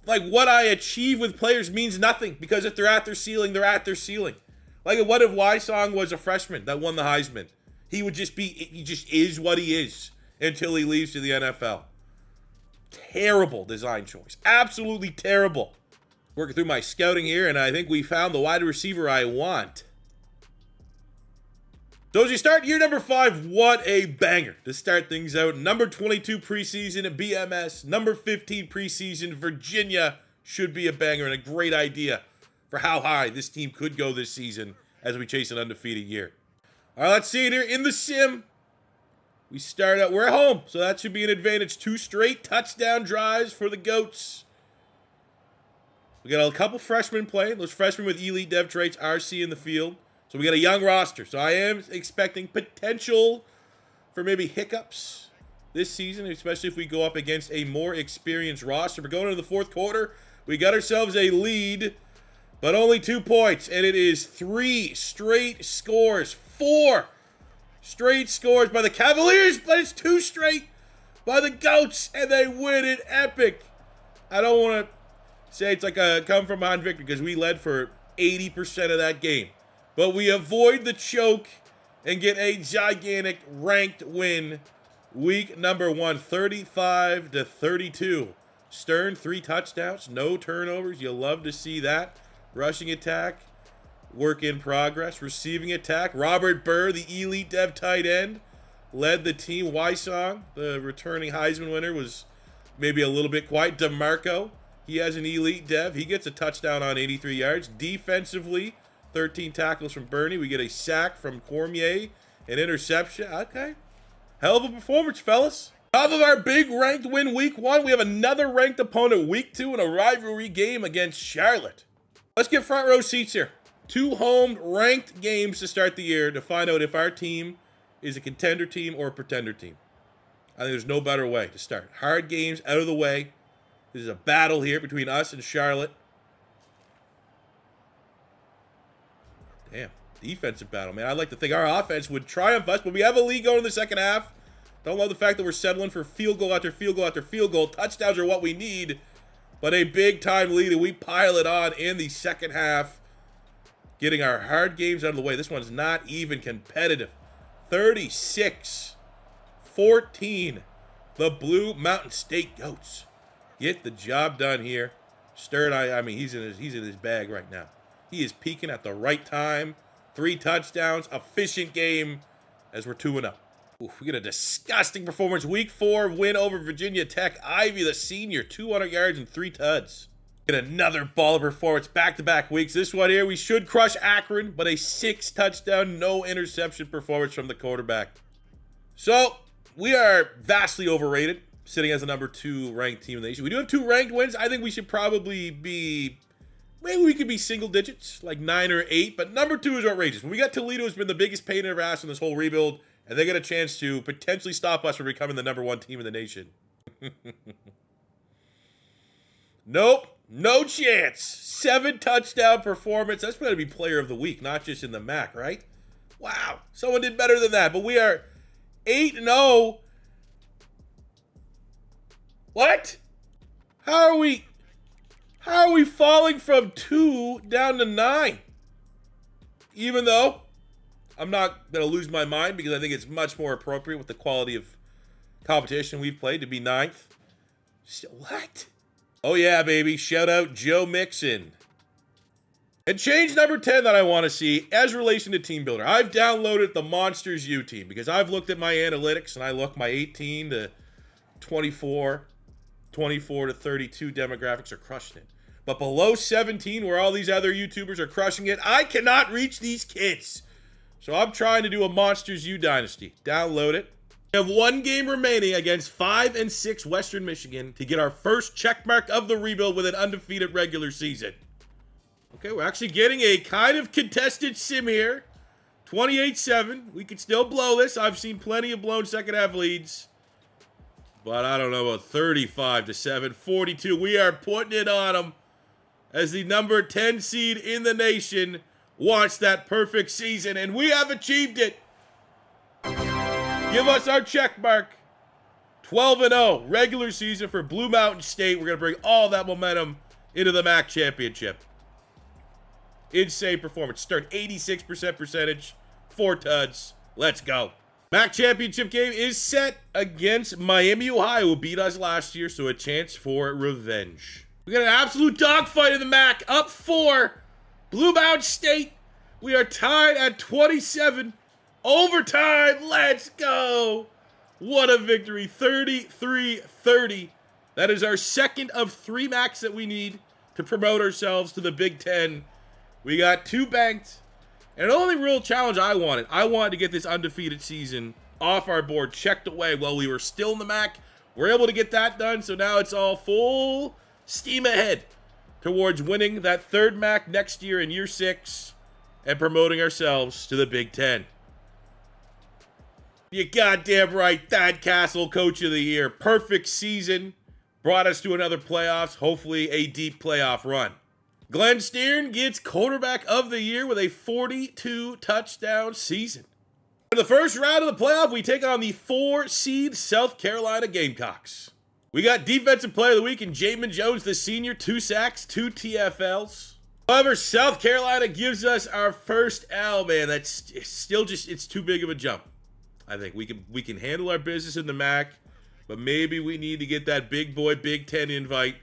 like what I achieve with players means nothing, because if they're at their ceiling, they're at their ceiling. Like what if Wysong was a freshman that won the Heisman? He just is what he is until he leaves to the NFL. Terrible design choice. Absolutely terrible. Working through my scouting here, and I think we found the wide receiver I want. So as you start year number 5, what a banger to start things out. Number 22 preseason at BMS. Number 15 preseason, Virginia. Should be a banger and a great idea for how high this team could go this season as we chase an undefeated year. All right, let's see it here in the sim. We start out, we're at home, so that should be an advantage. 2 straight touchdown drives for the Goats. We got a couple freshmen playing. Those freshmen with elite dev traits are in the field. So we got a young roster. So I am expecting potential for maybe hiccups this season, especially if we go up against a more experienced roster. We're going into the 4th quarter. We got ourselves a lead, but only 2 points. And it is 3 straight scores. 4 straight scores by the Cavaliers, but it's 2 straight by the Goats, and they win it epic. I don't want to say it's like a come from behind victory because we led for 80% of that game. But we avoid the choke and get a gigantic ranked win. Week number 1, 35-32. Stern, 3 touchdowns, no turnovers. You love to see that. Rushing attack, work in progress. Receiving attack, Robert Burr, the elite dev tight end, led the team. Wysong, the returning Heisman winner, was maybe a little bit quiet. DeMarco, he has an elite dev. He gets a touchdown on 83 yards. Defensively, 13 tackles from Bernie. We get a sack from Cormier, an interception. Okay. Hell of a performance, fellas. Off of our big ranked win week 1, we have another ranked opponent week 2 in a rivalry game against Charlotte. Let's get front row seats here. 2 home ranked games to start the year to find out if our team is a contender team or a pretender team. I think there's no better way to start. Hard games out of the way. This is a battle here between us and Charlotte. Damn, defensive battle, man. I'd like to think our offense would triumph us, but we have a lead going in the second half. Don't love the fact that we're settling for field goal after field goal after field goal. Touchdowns are what we need, but a big-time lead, and we pile it on in the second half, getting our hard games out of the way. This one's not even competitive. 36-14. The Blue Mountain State Goats get the job done here. Stern, I mean, he's in his bag right now. He is peaking at the right time. 3 touchdowns, efficient game as we're 2-0. Oof, we get a disgusting performance. Week 4 win over Virginia Tech. Ivy, the senior, 200 yards and 3 tuds. Get another baller performance back-to-back weeks. This one here, we should crush Akron, but a 6 touchdown, no interception performance from the quarterback. So, we are vastly overrated, sitting as the number 2 ranked team in the nation. We do have 2 ranked wins. I think we should probably be, maybe we could be single digits, like 9 or 8, but number 2 is outrageous. When we got Toledo, has been the biggest pain in our ass in this whole rebuild, and they get a chance to potentially stop us from becoming the number 1 team in the nation. Nope, no chance. 7 touchdown performance. That's going to be player of the week, not just in the MAC, right? Wow, someone did better than that, but we are 8-0. What? How are we falling from 2 down to 9? Even though I'm not going to lose my mind because I think it's much more appropriate with the quality of competition we've played to be 9th. What? Oh yeah, baby. Shout out Joe Mixon. And change number 10 that I want to see as relation to Team Builder. I've downloaded the Monsters U team because I've looked at my analytics and I look my 18 to 24, 24 to 32 demographics are crushing it. But below 17, where all these other YouTubers are crushing it, I cannot reach these kids. So I'm trying to do a Monsters U Dynasty. Download it. We have 1 game remaining against 5 and 6 Western Michigan to get our first checkmark of the rebuild with an undefeated regular season. Okay, we're actually getting a kind of contested sim here. 28-7. We could still blow this. I've seen plenty of blown second half leads. But I don't know about 35-7. 42. We are putting it on them as the number 10 seed in the nation wants that perfect season, and we have achieved it. Give us our check mark. 12-0 regular season for Blue Mountain State. We're going to bring all that momentum into the MAC championship. Insane performance. Start 86% percentage. 4 tuds. Let's go. MAC championship game is set against Miami, Ohio, who beat us last year, so a chance for revenge. We got an absolute dogfight in the MAC. Up 4. Blue Mountain State. We are tied at 27. Overtime. Let's go. What a victory. 33-30. That is our second of 3 MACs that we need to promote ourselves to the Big Ten. We got 2 banked. And the only real challenge I wanted to get this undefeated season off our board, checked away while we were still in the MAC. We're able to get that done, so now it's all full steam ahead towards winning that 3rd MAC next year in year 6 and promoting ourselves to the Big Ten. You goddamn right, Thad Castle, Coach of the Year. Perfect season. Brought us to another playoffs, hopefully a deep playoff run. Glenn Steern gets quarterback of the year with a 42 touchdown season. In the first round of the playoff, we take on the 4 seed South Carolina Gamecocks. We got Defensive Player of the Week in Jamin Jones, the senior, 2 sacks, 2 TFLs. However, South Carolina gives us our first L, man. That's still just, it's too big of a jump. I think we can handle our business in the MAC, but maybe we need to get that big boy Big Ten invite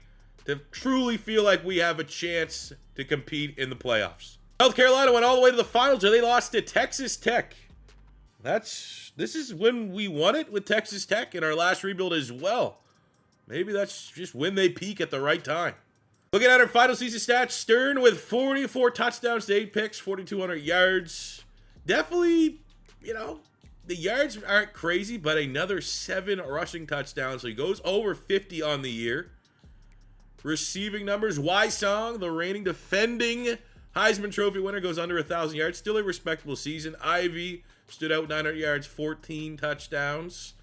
to truly feel like we have a chance to compete in the playoffs. South Carolina went all the way to the finals, or they lost to Texas Tech. This is when we won it with Texas Tech in our last rebuild as well. Maybe that's just when they peak at the right time. Looking at our final season stats, Stern with 44 touchdowns to 8 picks, 4,200 yards. Definitely, you know, the yards aren't crazy, but another 7 rushing touchdowns. So he goes over 50 on the year. Receiving numbers, Wysong, the reigning defending Heisman Trophy winner, goes under 1,000 yards. Still a respectable season. Ivy stood out 900 yards, 14 touchdowns.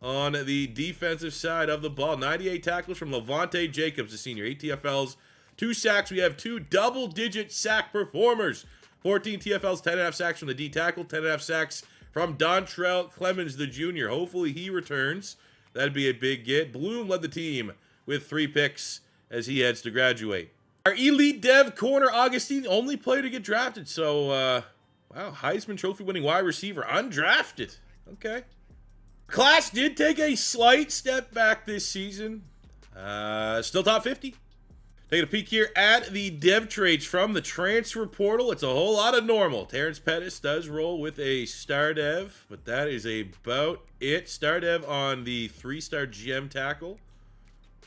On the defensive side of the ball, 98 tackles from Levante Jacobs, the senior. 8 TFLs, 2 sacks. We have 2 double-digit sack performers. 14 TFLs, 10.5 sacks from the D tackle, 10.5 sacks from Dontrell Clemens, the junior. Hopefully he returns. That'd be a big get. Bloom led the team with 3 picks as he heads to graduate. Our elite dev corner, Augustine, only player to get drafted. So, wow, Heisman Trophy winning wide receiver, undrafted. Okay. Class did take a slight step back this season. Still top 50. Taking a peek here at the dev traits from the transfer portal. It's a whole lot of normal. Terrence Pettis does roll with a star dev, but that is about it. Star dev on the 3-star GM tackle.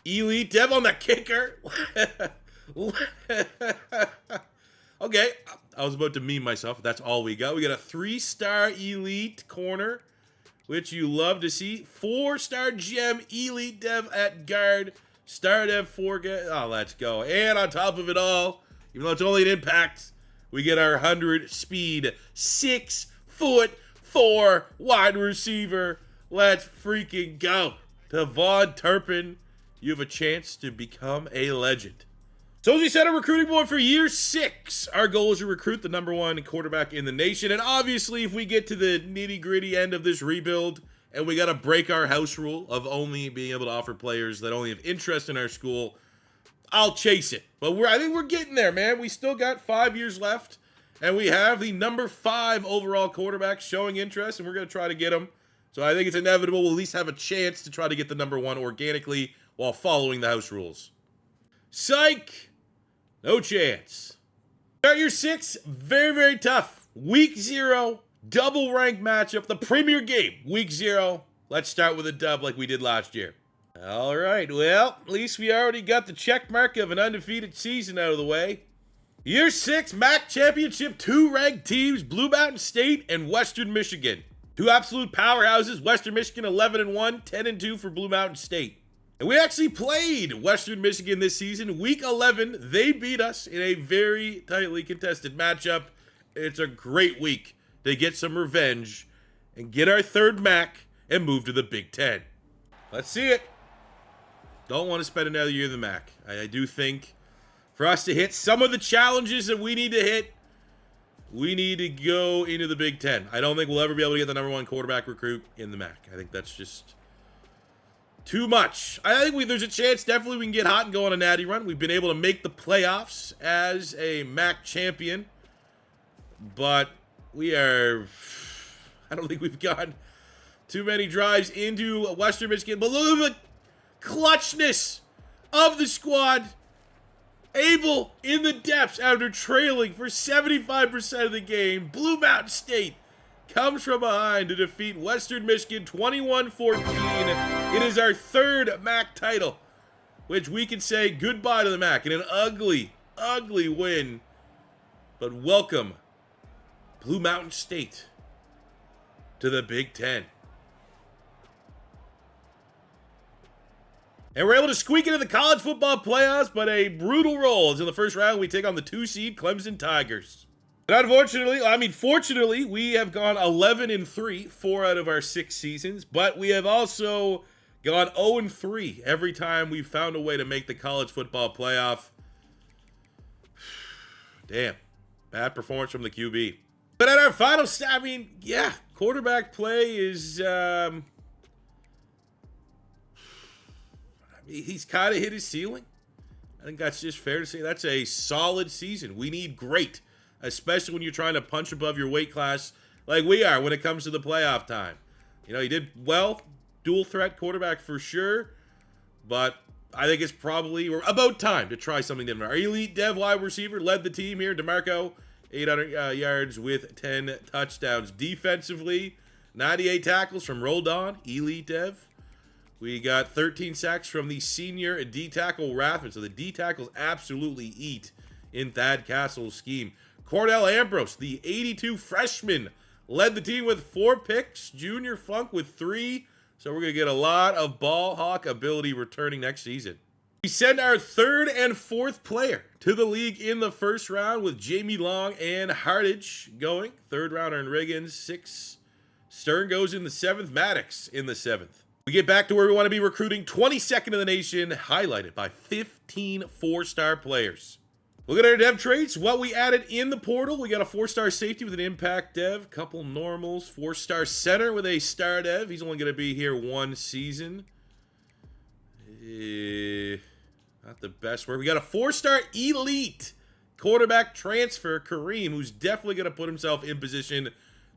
Elite dev on the kicker. Okay, I was about to meme myself. That's all we got. We got a 3-star elite corner, which you love to see. 4-star gem elite dev at guard. Star dev 4. Oh, let's go. And on top of it all, even though it's only an impact, we get our 100 speed 6'4" wide receiver. Let's freaking go. Devon Turpin, you have a chance to become a legend. So as we set a recruiting board for year 6, our goal is to recruit the #1 quarterback in the nation. And obviously, if we get to the nitty-gritty end of this rebuild and we got to break our house rule of only being able to offer players that only have interest in our school, I'll chase it. But I think we're getting there, man. We still got 5 years left, and we have the #5 overall quarterback showing interest, and we're going to try to get him. So I think it's inevitable we'll at least have a chance to try to get the #1 organically while following the house rules. Psych! No chance. Start year 6, very, very tough. Week 0, double rank matchup, the premier game. Week 0, let's start with a dub like we did last year. All right, well, at least we already got the check mark of an undefeated season out of the way. Year 6, MAC Championship, 2 ranked teams, Blue Mountain State and Western Michigan. 2 absolute powerhouses, Western Michigan 11-1, 10-2 for Blue Mountain State. And we actually played Western Michigan this season. Week 11, they beat us in a very tightly contested matchup. It's a great week to get some revenge and get our 3rd MAC and move to the Big Ten. Let's see it. Don't want to spend another year in the MAC. I do think for us to hit some of the challenges that we need to hit, we need to go into the Big Ten. I don't think we'll ever be able to get the #1 quarterback recruit in the MAC. I think that's just too much. I think there's a chance definitely we can get hot and go on a natty run. We've been able to make the playoffs as a MAC champion, but I don't think we've gotten too many drives into Western Michigan. But look at the clutchness of the squad. Able in the depths after trailing for 75% of the game. Blue Mountain State comes from behind to defeat Western Michigan 21-14. It is our 3rd MAC title, which we can say goodbye to the MAC in an ugly, ugly win. But welcome, Blue Mountain State, to the Big Ten. And we're able to squeak into the college football playoffs, but a brutal roll as in the first round we take on the 2-seed Clemson Tigers. And fortunately, we have gone 11-3, 4 out of our 6 seasons, but we have also gone 0-3 every time we've found a way to make the college football playoff. Damn, bad performance from the QB. But at our final stat, quarterback play is, he's kind of hit his ceiling. I think that's just fair to say. That's a solid season. We need great, especially when you're trying to punch above your weight class like we are when it comes to the playoff time. You know, he did well, dual threat quarterback for sure, but I think it's probably about time to try something different. Our elite dev wide receiver led the team here. DeMarco, 800 yards with 10 touchdowns. Defensively, 98 tackles from Roldon, elite dev. We got 13 sacks from the senior D-tackle Rathman. So the D-tackles absolutely eat in Thad Castle's scheme. Cordell Ambrose, the 82 freshman, led the team with 4 picks. Junior Funk with 3. So we're going to get a lot of ball hawk ability returning next season. We send our 3rd and 4th player to the league in the first round with Jamie Long and Hardage going. 3rd rounder in Riggins, 6. Stern goes in the 7th. Maddox in the 7th. We get back to where we want to be recruiting. 22nd in the nation, highlighted by 15 4-star players. Look at our dev traits. What we added in the portal. We got a 4-star safety with an impact dev. Couple normals. 4-star center with a star dev. He's only going to be here 1 season. Not the best work. We got a 4-star elite quarterback transfer, Kareem, who's definitely going to put himself in position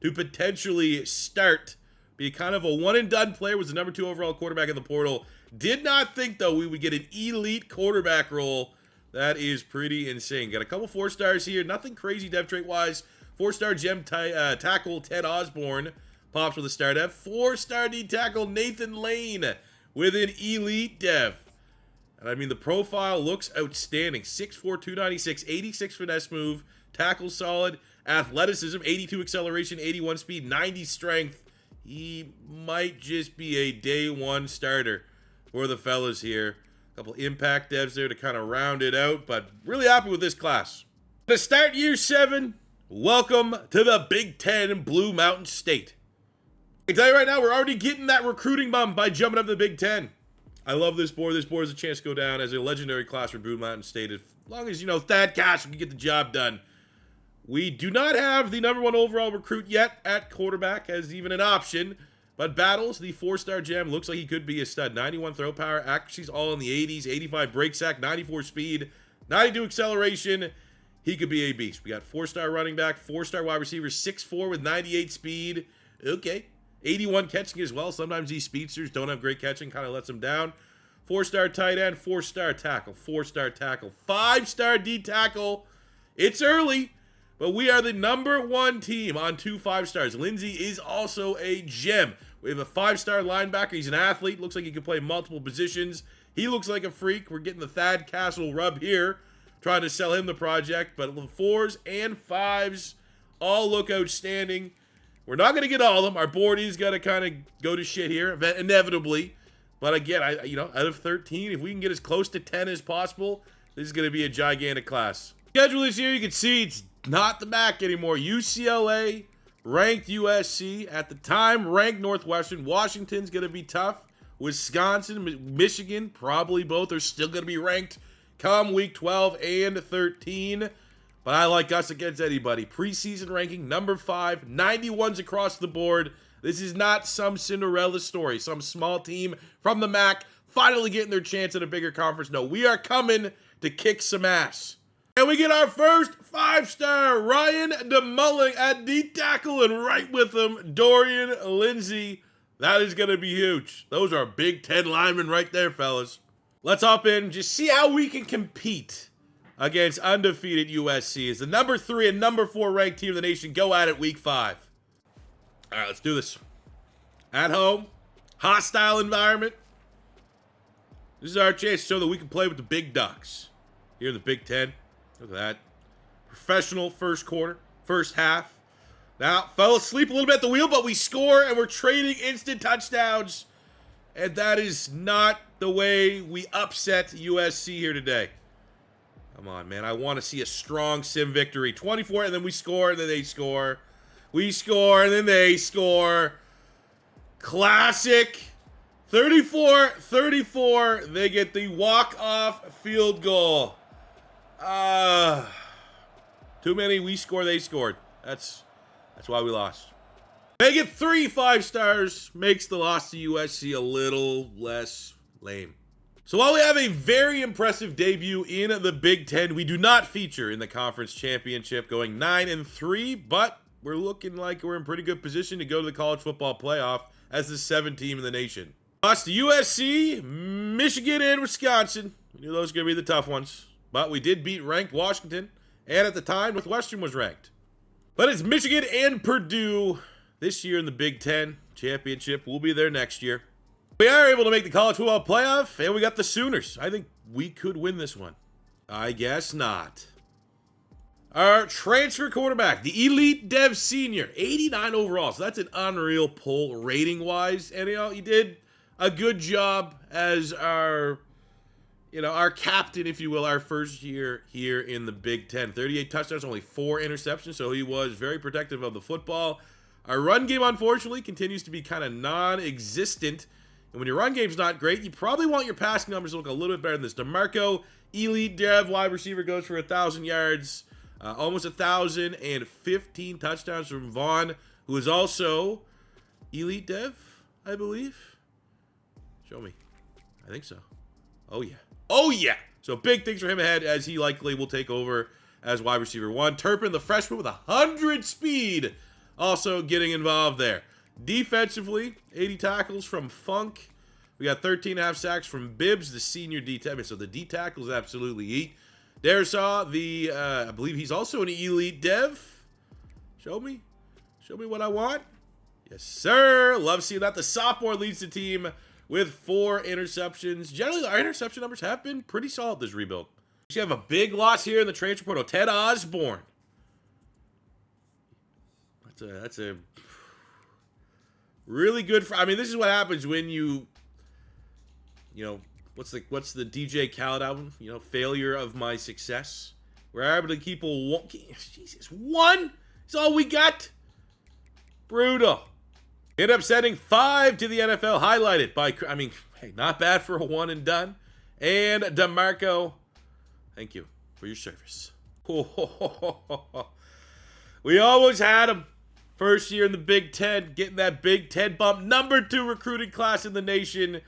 to potentially start. Be kind of a one-and-done player. Was the number 2 overall quarterback in the portal. Did not think, though, we would get an elite quarterback role. That is pretty insane. Got a couple 4-stars here. Nothing crazy dev trait-wise. 4-star gem tackle Ted Osborne pops with a star dev. 4-star D tackle Nathan Lane with an elite dev. And I mean, the profile looks outstanding. 6'4", 296, 86 finesse move, tackle solid, athleticism, 82 acceleration, 81 speed, 90 strength. He might just be a day 1 starter for the fellas here. A couple impact devs there to kind of round it out, but really happy with this class. To start year 7, welcome to the Big Ten Blue Mountain State. I can tell you right now, we're already getting that recruiting bump by jumping up to the Big Ten. I love this board. This board has a chance to go down as a legendary class for Blue Mountain State. As long as, you know, Thad Castle can get the job done. We do not have the number 1 overall recruit yet at quarterback as even an option. But Battles, the 4-star gem, looks like he could be a stud. 91 throw power, accuracy's all in the 80s, 85 break sack, 94 speed, 92 acceleration. He could be a beast. We got 4-star running back, 4-star wide receiver, 6'4" with 98 speed. Okay. 81 catching as well. Sometimes these speedsters don't have great catching, kind of lets them down. 4-star tight end, 4-star tackle, 4-star tackle, 5-star D tackle. It's early, but we are the number 1 team on 2 5-stars. Lindsey is also a gem. We have a 5-star linebacker. He's an athlete. Looks like he can play multiple positions. He looks like a freak. We're getting the Thad Castle rub here. Trying to sell him the project. But the 4s and 5s all look outstanding. We're not going to get all of them. Our board is going to kind of go to shit here, inevitably. But again, out of 13, if we can get as close to 10 as possible, this is going to be a gigantic class. Schedule this year, you can see it's not the MAC anymore. UCLA, ranked USC. At the time, ranked Northwestern. Washington's going to be tough. Wisconsin, Michigan, probably both are still going to be ranked come week 12 and 13. But I like us against anybody. Preseason ranking, number 5, 91s across the board. This is not some Cinderella story. Some small team from the MAC finally getting their chance at a bigger conference. No, we are coming to kick some ass. And we get our first 5-star, Ryan DeMulling at D-tackle, and right with him, Dorian Lindsay. That is going to be huge. Those are Big Ten linemen right there, fellas. Let's hop in and just see how we can compete against undefeated USC as the number 3 and number 4 ranked team of the nation go at it week 5. All right, let's do this. At home, hostile environment. This is our chance to show that we can play with the big dogs here in the Big Ten. Look at that. Professional first quarter, first half. Now, fell asleep a little bit at the wheel, but we score and we're trading instant touchdowns. And that is not the way we upset USC here today. Come on, man. I want to see a strong sim victory. 24, and then we score, and then they score. We score, and then they score. Classic. 34-34. They get the walk-off field goal. Too many. We score, they scored. That's why we lost. They get 3 5-stars. Makes the loss to USC a little less lame. So while we have a very impressive debut in the Big Ten, we do not feature in the conference championship, going 9-3, but we're looking like we're in pretty good position to go to the college football playoff as the 7th team in the nation. Lost to USC, Michigan, and Wisconsin. We knew those were going to be the tough ones, but we did beat ranked Washington, and at the time, Northwestern was ranked. But it's Michigan and Purdue this year in the Big Ten championship. We'll be there next year. We are able to make the college football playoff, and we got the Sooners. I think we could win this one. I guess not. Our transfer quarterback, the Elite Dev Senior, 89 overall. So that's an unreal pull rating-wise. And, he did a good job as our captain, if you will, our first year here in the Big Ten. 38 touchdowns, only 4 interceptions, so he was very protective of the football. Our run game, unfortunately, continues to be kind of non-existent. And when your run game's not great, you probably want your passing numbers to look a little bit better than this. DeMarco, Elite Dev, wide receiver, goes for 1,000 yards, almost 1,015 touchdowns from Vaughn, who is also Elite Dev, I believe. Show me. I think so. Oh, yeah. Oh, yeah. So big things for him ahead as he likely will take over as wide receiver 1. Turpin, the freshman with 100 speed, also getting involved there. Defensively, 80 tackles from Funk. We got 13.5 sacks from Bibbs, the senior D tackle. So the D tackles absolutely eat. Darisaw, I believe he's also an Elite Dev. Show me what I want. Yes, sir. Love seeing that. The sophomore leads the team with 4 interceptions. Generally, our interception numbers have been pretty solid this rebuild. We have a big loss here in the transfer portal. Ted Osborne. That's a really good. This is what happens when what's the DJ Khaled album? Failure of my success. We're able to keep one. Is all we got. Brutal. End up sending 5 to the NFL, highlighted by, hey, not bad for a one and done. And DeMarco, thank you for your service. We almost had him. First year in the Big Ten, getting that Big Ten bump. Number 2 recruiting class in the nation.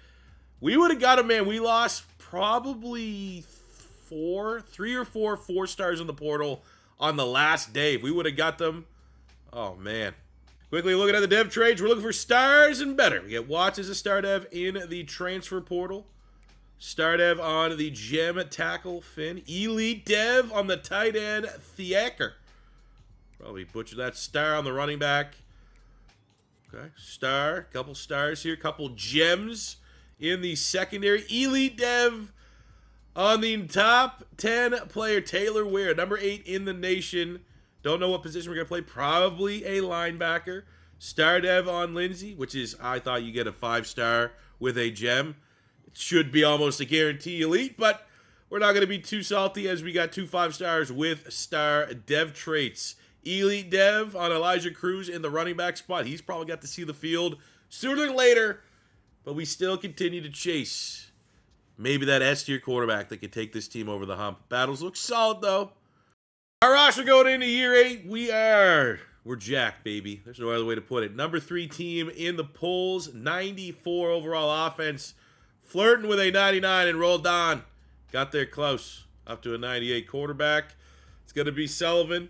We would have got him, man. We lost probably 3 or 4 4-stars in the portal on the last day. If we would have got them, oh, man. Quickly looking at the dev trades, we're looking for stars and better. We get Watts as a star dev in the transfer portal. Star dev on the gem tackle, Finn. Elite dev on the tight end, Thiaker. Probably butchered that. Star on the running back. Okay, star. Couple stars here. Couple gems in the secondary. Elite dev on the top 10 player, Taylor Ware. Number 8 in the nation. Don't know what position we're going to play. Probably a linebacker. Star dev on Lindsey, which is, I thought you get a 5-star with a gem. It should be almost a guarantee elite, but we're not going to be too salty as we got 2 5-stars with star dev traits. Elite dev on Elijah Cruz in the running back spot. He's probably got to see the field sooner than later, but we still continue to chase maybe that S-tier quarterback that could take this team over the hump. Battles look solid, though. Our roster going into year 8, we're jacked, baby. There's no other way to put it. Number 3 team in the polls, 94 overall offense, flirting with a 99 and rolled on. Got there close, up to a 98 quarterback. It's going to be Sullivan.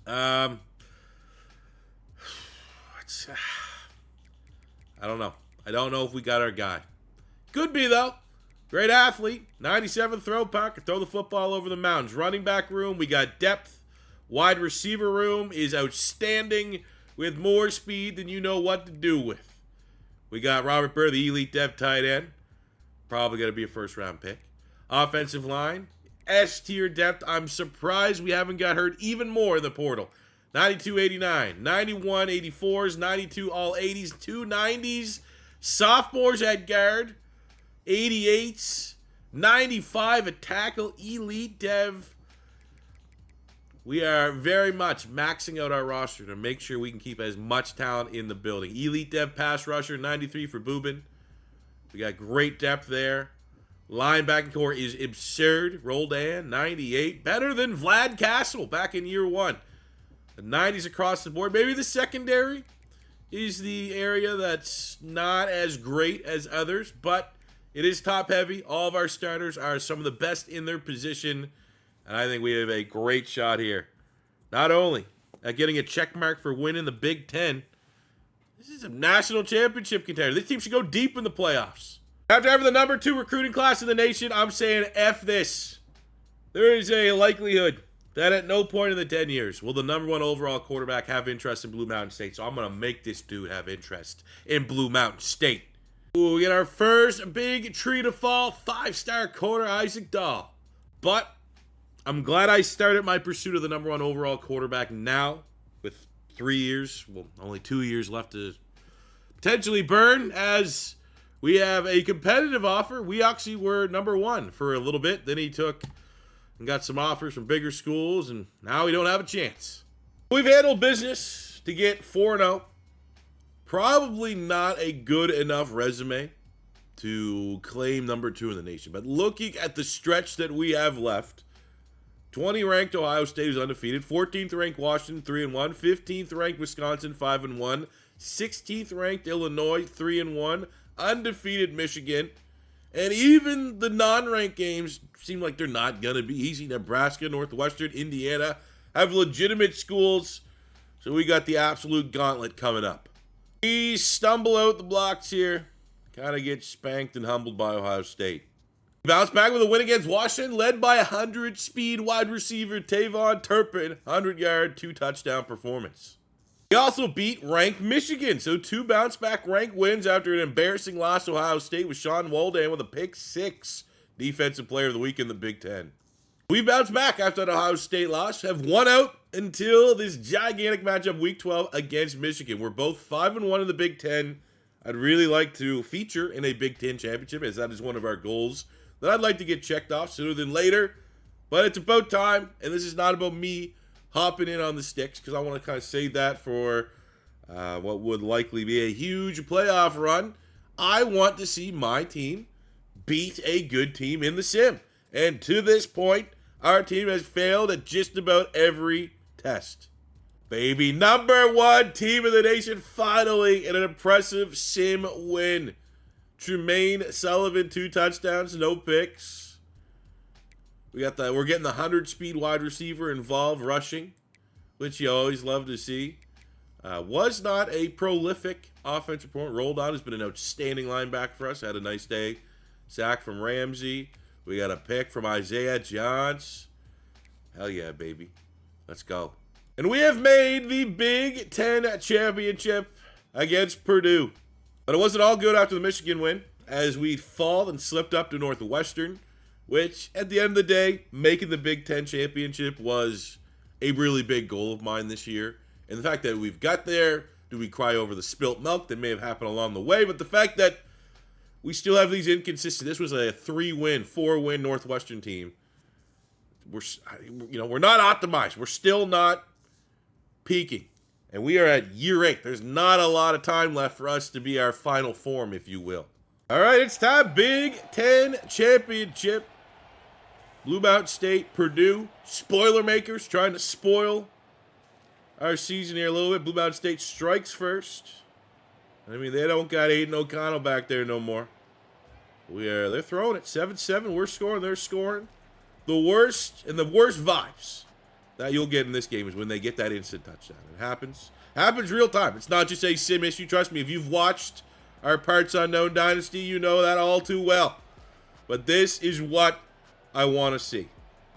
I don't know. I don't know if we got our guy. Could be, though. Great athlete. 97 throw pack. Could throw the football over the mountains. Running back room, we got depth. Wide receiver room is outstanding with more speed than you know what to do with. We got Robert Burr, the elite dev tight end. Probably going to be a first-round pick. Offensive line, S-tier depth. I'm surprised we haven't got hurt even more in the portal. 92-89, 91-84s, 92 all-80s, 2 90s. Sophomores at guard, 88s, 95 at tackle, elite dev. We are very much maxing out our roster to make sure we can keep as much talent in the building. Elite dev pass rusher, 93 for Boobin. We got great depth there. Linebacking core is absurd. Roldan, 98. Better than Vlad Castle back in year 1. The 90s across the board. Maybe the secondary is the area that's not as great as others, but It is top heavy. All of our starters are some of the best in their position. And I think we have a great shot here. Not only at getting a check mark for winning the Big Ten, this is a national championship contender. This team should go deep in the playoffs. After having the number 2 recruiting class in the nation, I'm saying F this. There is a likelihood that at no point in the 10 years will the number 1 overall quarterback have interest in Blue Mountain State. So I'm going to make this dude have interest in Blue Mountain State. Ooh, we get our first big tree to fall. 5-star corner Isaac Dahl. But I'm glad I started my pursuit of the number 1 overall quarterback now with 3 years, well, only 2 years left to potentially burn, as we have a competitive offer. We actually were number 1 for a little bit. Then he took and got some offers from bigger schools, and now we don't have a chance. We've handled business to get 4-0. Probably not a good enough resume to claim number 2 in the nation. But looking at the stretch that we have left, 20 ranked Ohio State is undefeated, 14th ranked Washington 3-1, 15th ranked Wisconsin 5-1, 16th ranked Illinois 3-1, undefeated Michigan, and even the non-ranked games seem like they're not going to be easy. Nebraska, Northwestern, Indiana have legitimate schools, so we got the absolute gauntlet coming up. We stumble out the blocks here, kind of get spanked and humbled by Ohio State. Bounce back with a win against Washington, led by 100 speed wide receiver Tavon Turpin, 100-yard, 2-touchdown performance. We also beat ranked Michigan, so 2 bounce back ranked wins after an embarrassing loss to Ohio State with Sean Walden with a pick 6, defensive player of the week in the Big Ten. We bounced back after the Ohio State loss, have won out until this gigantic matchup week 12 against Michigan. We're both 5-1 in the Big Ten. I'd really like to feature in a Big Ten championship, as that is one of our goals that I'd like to get checked off sooner than later. But it's about time, and this is not about me hopping in on the sticks, because I want to kind of save that for what would likely be a huge playoff run. I want to see my team beat a good team in the sim. And to this point, our team has failed at just about every test. Baby, number 1 team in the nation, finally, in an impressive sim win. Tremaine Sullivan, 2 touchdowns, no picks. We're getting the 100-speed wide receiver involved rushing, which you always love to see. Was not a prolific offensive performance. Rolled on has been an outstanding linebacker for us. Had a nice day. Sack from Ramsey. We got a pick from Isaiah Johns. Hell yeah, baby. Let's go. And we have made the Big Ten championship against Purdue. But it wasn't all good after the Michigan win, as we fall and slipped up to Northwestern, which, at the end of the day, making the Big Ten championship was a really big goal of mine this year. And the fact that we've got there, do we cry over the spilt milk that may have happened along the way? But the fact that we still have these inconsistencies. This was a 3-win, 4-win Northwestern team. We're not optimized. We're still not peaking. And we are at year 8. There's not a lot of time left for us to be our final form, if you will. All right, it's time. Big Ten championship. Blue Mountain State, Purdue. Spoiler makers trying to spoil our season here a little bit. Blue Mountain State strikes first. I mean, they don't got Aiden O'Connell back there no more. They're throwing it 7-7. We're scoring. They're scoring. The worst vibes that you'll get in this game is when they get that instant touchdown. It happens real time. It's not just a sim issue. Trust me, if you've watched our Parts Unknown Dynasty, you know that all too well. But this is what I want to see.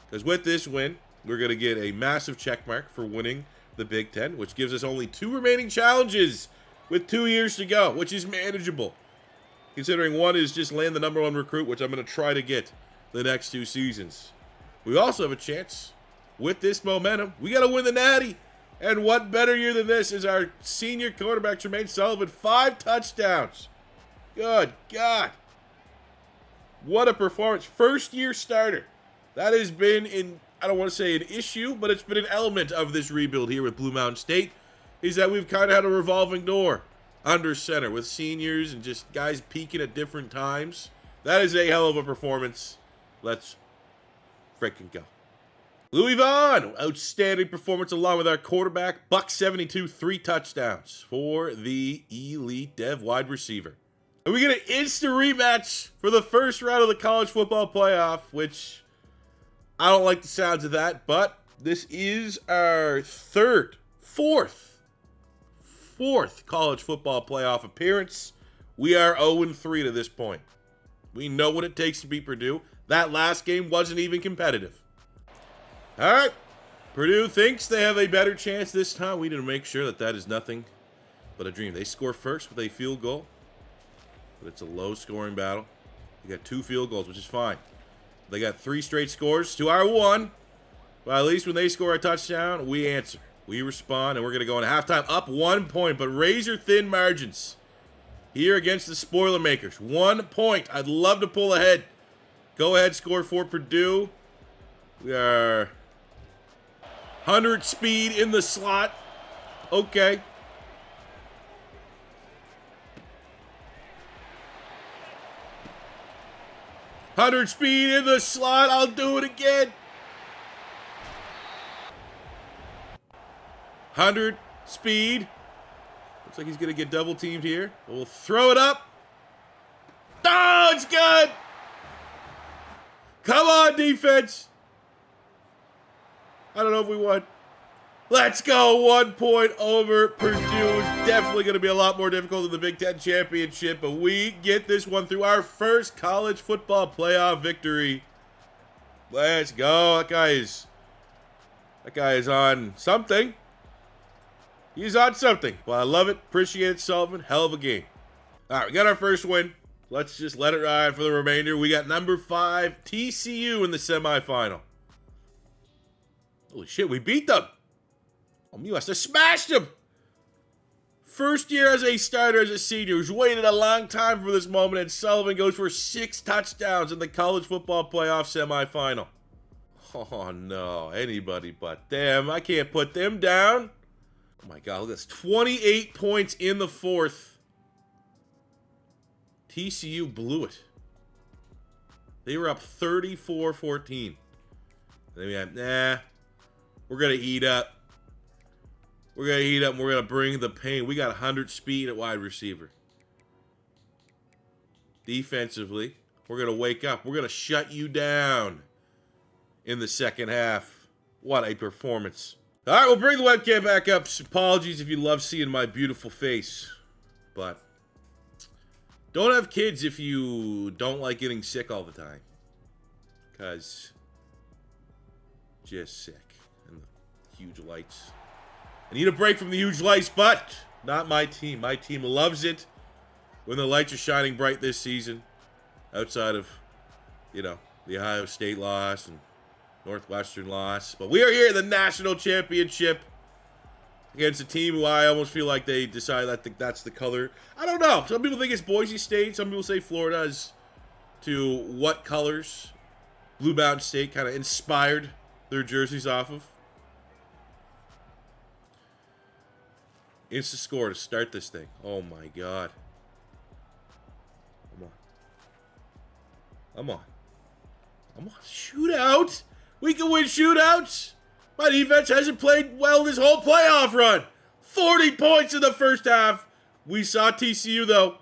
Because with this win, we're going to get a massive check mark for winning the Big Ten, which gives us only 2 remaining challenges with 2 years to go, which is manageable. Considering one is just land the number 1 recruit, which I'm going to try to get the next 2 seasons. We also have a chance with this momentum. We got to win the Natty. And what better year than this is our senior quarterback, Tremaine Sullivan, 5 touchdowns. Good God. What a performance. First-year starter. That has been, I don't want to say an issue, but it's been an element of this rebuild here with Blue Mountain State, is that we've kind of had a revolving door under center with seniors and just guys peaking at different times. That is a hell of a performance. Let's freaking go. Louis Vaughn, outstanding performance along with our quarterback. Buck 72, 3 touchdowns for the elite dev wide receiver. And we get an instant rematch for the first round of the college football playoff, which I don't like the sounds of that, but this is our fourth college football playoff appearance. We are 0-3 to this point. We know what it takes to beat Purdue. That last game wasn't even competitive. All right. Purdue thinks they have a better chance this time. We need to make sure that that is nothing but a dream. They score first with a field goal, but it's a low-scoring battle. They got 2 field goals, which is fine. They got 3 straight scores to our 1. But at least when they score a touchdown, we answer. We respond, and we're going to go into halftime up 1 point, but razor-thin margins here against the spoiler makers. 1 point. I'd love to pull ahead. Go ahead, score for Purdue. We are 100 speed in the slot. Okay. "100 speed in the slot." I'll do it again. 100 speed. Looks like he's going to get double teamed here. We'll throw it up. Oh, it's good. Come on, defense. I don't know if we won. Let's go. 1 point over Purdue. Is definitely going to be a lot more difficult than the Big Ten Championship, but we get this one through our first college football playoff victory. Let's go. That guy is on something. He's on something. Well, I love it. Appreciate it, Sullivan. Hell of a game. All right, we got our first win. Let's just let it ride for the remainder. We got number 5, TCU, in the semifinal. Holy shit, we beat them. Oh, you must have smashed them. First year as a starter, as a senior, who's waited a long time for this moment, and Sullivan goes for 6 touchdowns in the college football playoff semifinal. Oh, no. Anybody but them. I can't put them down. Oh, my God. Look at this. 28 points in the fourth. TCU blew it. They were up 34-14. Then we had, we're going to heat up. We're going to heat up and we're going to bring the pain. We got 100 speed at wide receiver. Defensively, we're going to wake up. We're going to shut you down in the second half. What a performance. All right, we'll bring the webcam back up. Apologies if you love seeing my beautiful face. But don't have kids if you don't like getting sick all the time. Because just sick. And the huge lights. I need a break from the huge lights, but not my team. My team loves it when the lights are shining bright this season. Outside of, the Ohio State loss and Northwestern loss. But we are here in the national championship against a team who I almost feel like they decided that that's the color. I don't know. Some people think it's Boise State. Some people say Florida is to what colors Blue Mountain State kind of inspired their jerseys off of. Instant score to start this thing. Oh my God. Come on. Come on. Come on. Shootout. We can win shootouts. My defense hasn't played well this whole playoff run. 40 points in the first half. We saw TCU, though,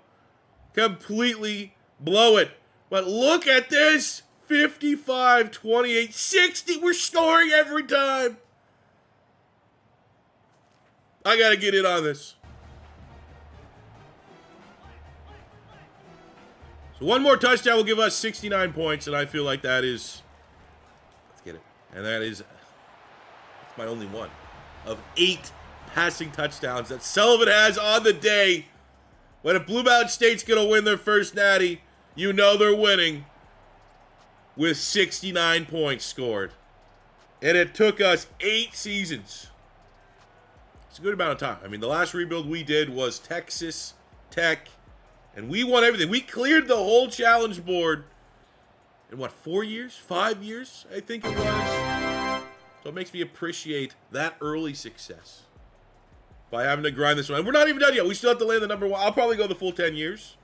completely blow it. But look at this. 55, 28, 60. We're scoring every time. I got to get in on this. So one more touchdown will give us 69 points, and I feel like that is... Let's get it. And that is... That's my only one of 8 passing touchdowns that Sullivan has on the day. When a Blue Mountain State's going to win their first natty, you know they're winning with 69 points scored. And it took us 8 seasons. It's a good amount of time. I mean, the last rebuild we did was Texas Tech, and we won everything. We cleared the whole challenge board in, 4 years? 5 years, I think it was. So it makes me appreciate that early success by having to grind this one. And we're not even done yet. We still have to land the number 1. I'll probably go the full 10 years.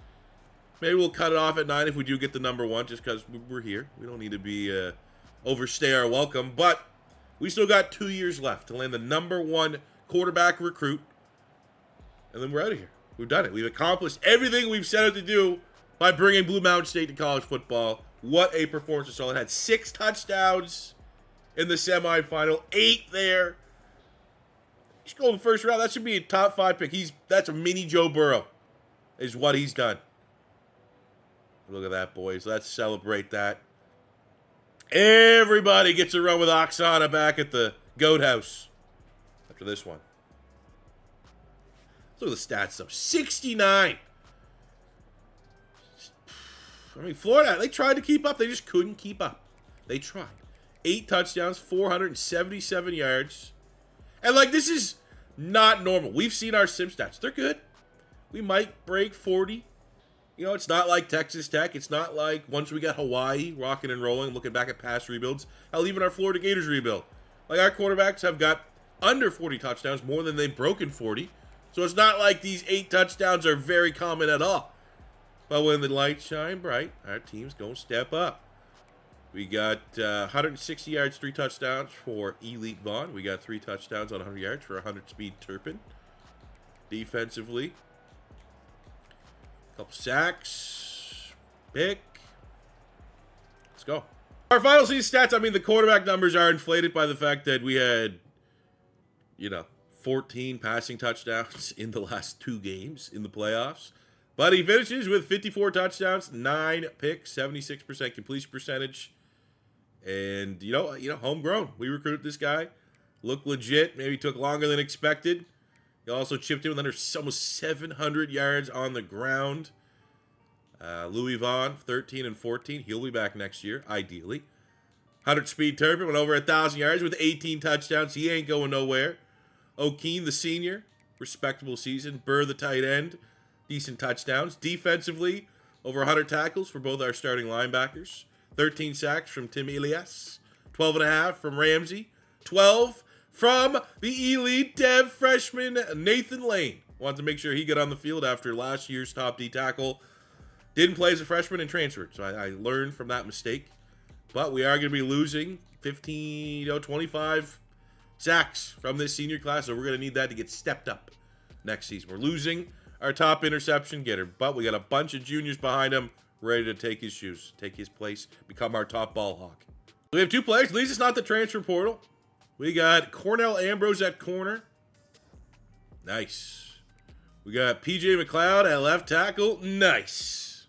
Maybe we'll cut it off at 9 if we do get the number 1, just because we're here. We don't need to be overstay our welcome. But we still got 2 years left to land the number 1 quarterback recruit, and then we're out of here. We've done it. We've accomplished everything we've set out to do by bringing Blue Mountain State to college football. What a performance we saw. It had 6 touchdowns in the semifinal, 8 there. He's going the first round. That should be a top 5 pick. That's a mini Joe Burrow, is what he's done. Look at that, boys. Let's celebrate that. Everybody gets a run with Oksana back at the Goat House after this one. Look at the stats, though. 69. I mean, Florida, they tried to keep up. They just couldn't keep up. They tried. 8 touchdowns, 477 yards. And, like, this is not normal. We've seen our sim stats. They're good. We might break 40. You know, it's not like Texas Tech. It's not like once we got Hawaii rocking and rolling, looking back at past rebuilds. Hell, even our Florida Gators rebuild. Like, our quarterbacks have got under 40 touchdowns, more than they've broken 40. So it's not like these 8 touchdowns are very common at all. But when the lights shine bright, our team's going to step up. We got 160 yards, 3 touchdowns for Elite Vaughn. We got 3 touchdowns on 100 yards for 100 speed Turpin. Defensively, a couple sacks, pick. Let's go. Our final season stats, I mean, the quarterback numbers are inflated by the fact that we had, 14 passing touchdowns in the last 2 games in the playoffs. But he finishes with 54 touchdowns, 9 picks, 76% completion percentage. And, homegrown. We recruited this guy. Looked legit. Maybe took longer than expected. He also chipped in with almost 700 yards on the ground. Louis Vaughn, 13 and 14. He'll be back next year, ideally. 100 speed Turpin went over 1,000 yards with 18 touchdowns. He ain't going nowhere. O'Keen, the senior, respectable season. Burr, the tight end, decent touchdowns. Defensively, over 100 tackles for both our starting linebackers. 13 sacks from Tim Elias. 12.5 from Ramsey. 12 from the elite dev freshman Nathan Lane. Wanted to make sure he got on the field after last year's top D tackle. Didn't play as a freshman and transferred, so I learned from that mistake. But we are going to be losing 25 sacks from this senior class, so we're going to need that to get stepped up next season. We're losing our top interception getter, but we got a bunch of juniors behind him ready to take his shoes, take his place, become our top ball hawk. We have 2 players. At least it's not the transfer portal. We got Cornell Ambrose at corner. Nice. We got PJ McLeod at left tackle. Nice.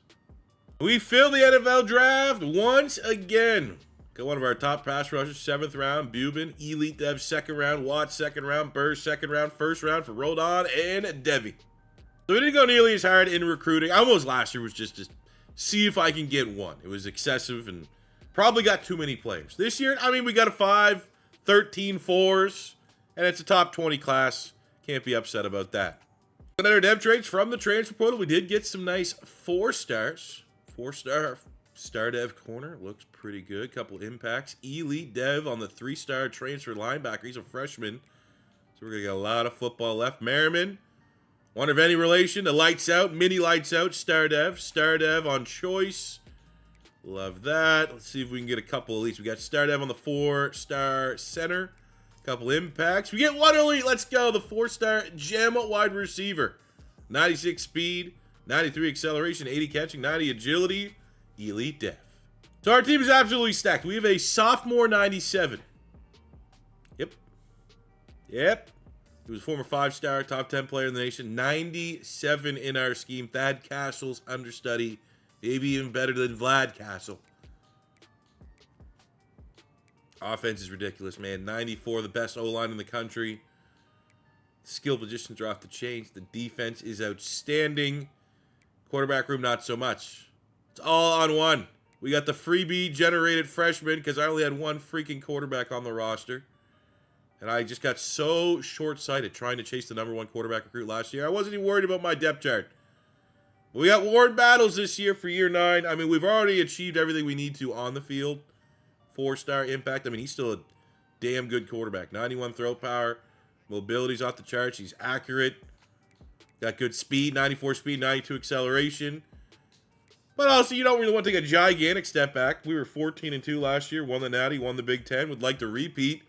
We fill the NFL draft once again. Got one of our top pass rushers, 7th round, Bubin. Elite Dev, 2nd round. Watts, 2nd round. Burr, 2nd round. 1st round for Rodon and Devi. So we didn't go nearly as hard in recruiting. Almost last year was just to see if I can get one. It was excessive and probably got too many players. This year, I mean, we got a 5, 13 4s, and it's a top 20 class. Can't be upset about that. Another dev trades from the transfer portal. We did get some nice 4 stars. 4-star star dev corner. Looks pretty good. Couple impacts. Elite dev on the 3-star transfer linebacker. He's a freshman. So we're going to get a lot of football left. Merriman. Wonder if any relation to Lights Out. Mini Lights Out. Star dev. Star dev on choice. Love that. Let's see if we can get a couple at least. We got Star dev on the 4-star center. Couple impacts. We get one elite. Let's go. The 4-star gem wide receiver. 96 speed. 93 acceleration, 80 catching, 90 agility, elite dev. So our team is absolutely stacked. We have a sophomore 97. Yep. He was a former 5-star, top 10 player in the nation. 97 in our scheme. Thad Castle's understudy. Maybe even better than Vlad Castle. Offense is ridiculous, man. 94, the best O-line in the country. Skill positions are off the chains. The defense is outstanding. Quarterback room, not so much. It's all on one. We got the freebie generated freshman because I only had one freaking quarterback on the roster. And I just got so short-sighted trying to chase the #1 quarterback recruit last year. I wasn't even worried about my depth chart. We got Ward Battles this year for year 9. I mean, we've already achieved everything we need to on the field. 4-star impact. I mean, he's still a damn good quarterback. 91 throw power. Mobility's off the charts. He's accurate. Got good speed, 94 speed, 92 acceleration. But also, you don't really want to take a gigantic step back. We were 14-2 last year, won the Natty, won the Big Ten. Would like to repeat.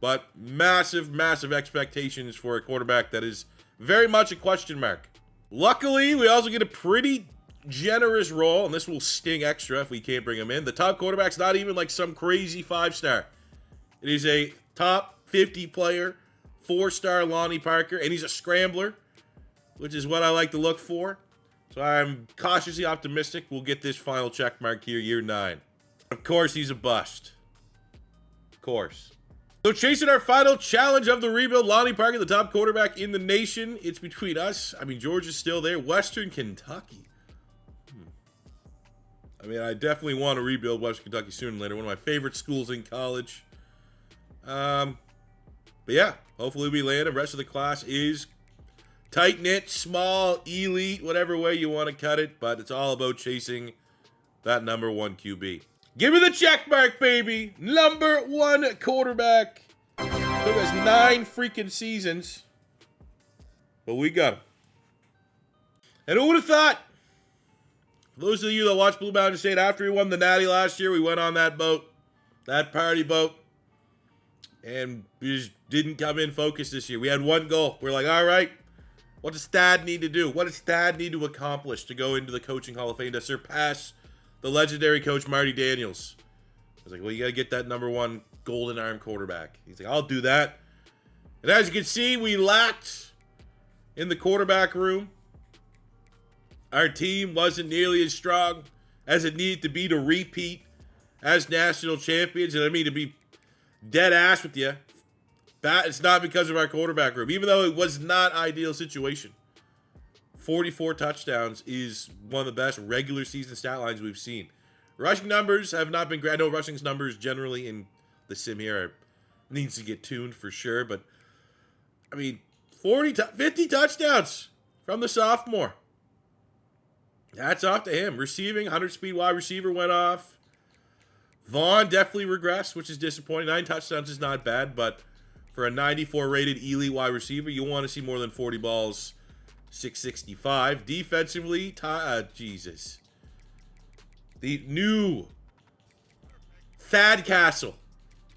But massive, massive expectations for a quarterback that is very much a question mark. Luckily, we also get a pretty generous roll, and this will sting extra if we can't bring him in. The top quarterback's not even like some crazy 5-star. It is a top 50 player, 4-star Lonnie Parker, and he's a scrambler, which is what I like to look for. So I'm cautiously optimistic we'll get this final check mark here, year 9. Of course, he's a bust. Of course. So chasing our final challenge of the rebuild, Lonnie Parker, the top quarterback in the nation. It's between us. I mean, Georgia's still there. Western Kentucky. I mean, I definitely want to rebuild Western Kentucky sooner or later. One of my favorite schools in college. But yeah, hopefully we land. The rest of the class is tight-knit, small, elite, whatever way you want to cut it. But it's all about chasing that number 1 QB. Give me the check mark, baby. Number 1 quarterback. Took us 9 freaking seasons. But we got him. And who would have thought? For those of you that watched Blue Mountain State, after we won the Natty last year, we went on that boat. That party boat. And we just didn't come in focused this year. We had one goal. We're like, all right, what does Thad need to do? What does Thad need to accomplish to go into the Coaching Hall of Fame to surpass the legendary coach Marty Daniels? I was like, well, you got to get that number 1 golden arm quarterback. He's like, I'll do that. And as you can see, we lacked in the quarterback room. Our team wasn't nearly as strong as it needed to be to repeat as national champions. And I mean, to be dead ass with you, it's not because of our quarterback room, even though it was not ideal situation. 44 touchdowns is one of the best regular season stat lines we've seen. Rushing numbers have not been great. I know rushing numbers generally in the sim here needs to get tuned for sure, but I mean, 50 touchdowns from the sophomore. That's off to him. Receiving, 100 speed wide receiver went off. Vaughn definitely regressed, which is disappointing. 9 touchdowns is not bad, but for a 94 rated elite wide receiver, you want to see more than 40 balls. 665. Defensively, Jesus. The new Thad Castle.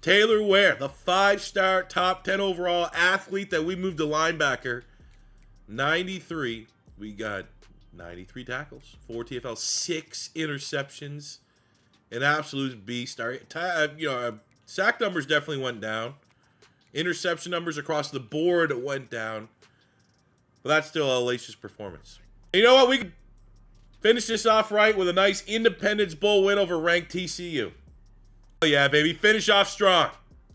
Taylor Ware, the 5-star, top 10 overall athlete that we moved to linebacker. 93. We got 93 tackles, 4 TFL, 6 interceptions. An absolute beast. Our sack numbers definitely went down. Interception numbers across the board went down. But that's still a hellacious performance. You know what? We can finish this off right with a nice Independence Bowl win over ranked TCU. Oh yeah, baby. Finish off strong.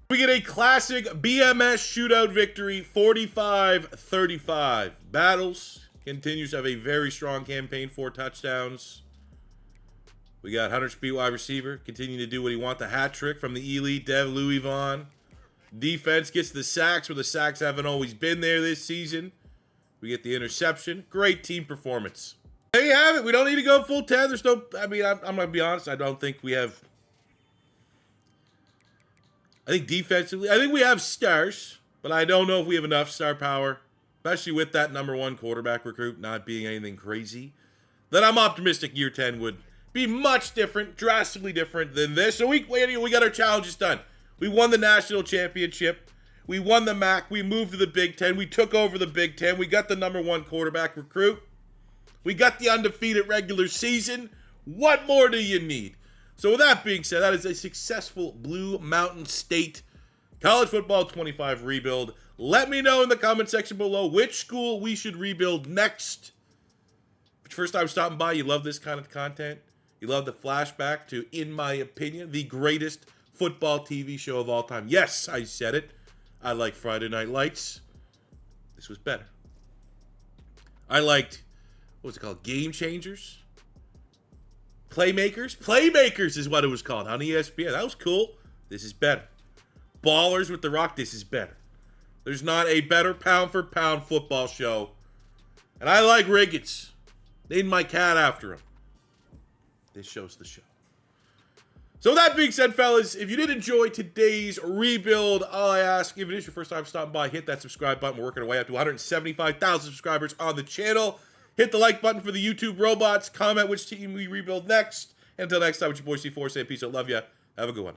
We get a classic BMS shootout victory, 45-35. Battles continues to have a very strong campaign, 4 touchdowns. We got 100 speed wide receiver, continuing to do what he wants, the hat trick from the elite Dev Louis Vaughn. Defense gets the sacks where the sacks haven't always been there this season. We get the interception. Great team performance. There you have it. We don't need to go full 10. There's no, I mean, I'm going to be honest. I don't think we have, I think defensively, I think we have stars, but I don't know if we have enough star power, especially with that number 1 quarterback recruit not being anything crazy, that I'm optimistic year 10 would be much different, drastically different than this. So we got our challenges done. We won the national championship. We won the MAC. We moved to the Big Ten. We took over the Big Ten. We got the number 1 quarterback recruit. We got the undefeated regular season. What more do you need? So with that being said, that is a successful Blue Mountain State College Football 25 rebuild. Let me know in the comment section below which school we should rebuild next. If it's your first time stopping by, you love this kind of content. You love the flashback to, in my opinion, the greatest football TV show of all time. Yes, I said it. I like Friday Night Lights. This was better. I liked, what was it called? Game Changers? Playmakers? Playmakers is what it was called on ESPN. That was cool. This is better. Ballers with The Rock. This is better. There's not a better pound-for-pound football show. And I like Riggins. Named my cat after him. This show's the show. So with that being said, fellas, if you did enjoy today's rebuild, all I ask, if it is your first time stopping by, hit that subscribe button. We're working our way up to 175,000 subscribers on the channel. Hit the like button for the YouTube robots. Comment which team we rebuild next. And until next time, it's your boy C4 saying peace out. Love ya. Have a good one.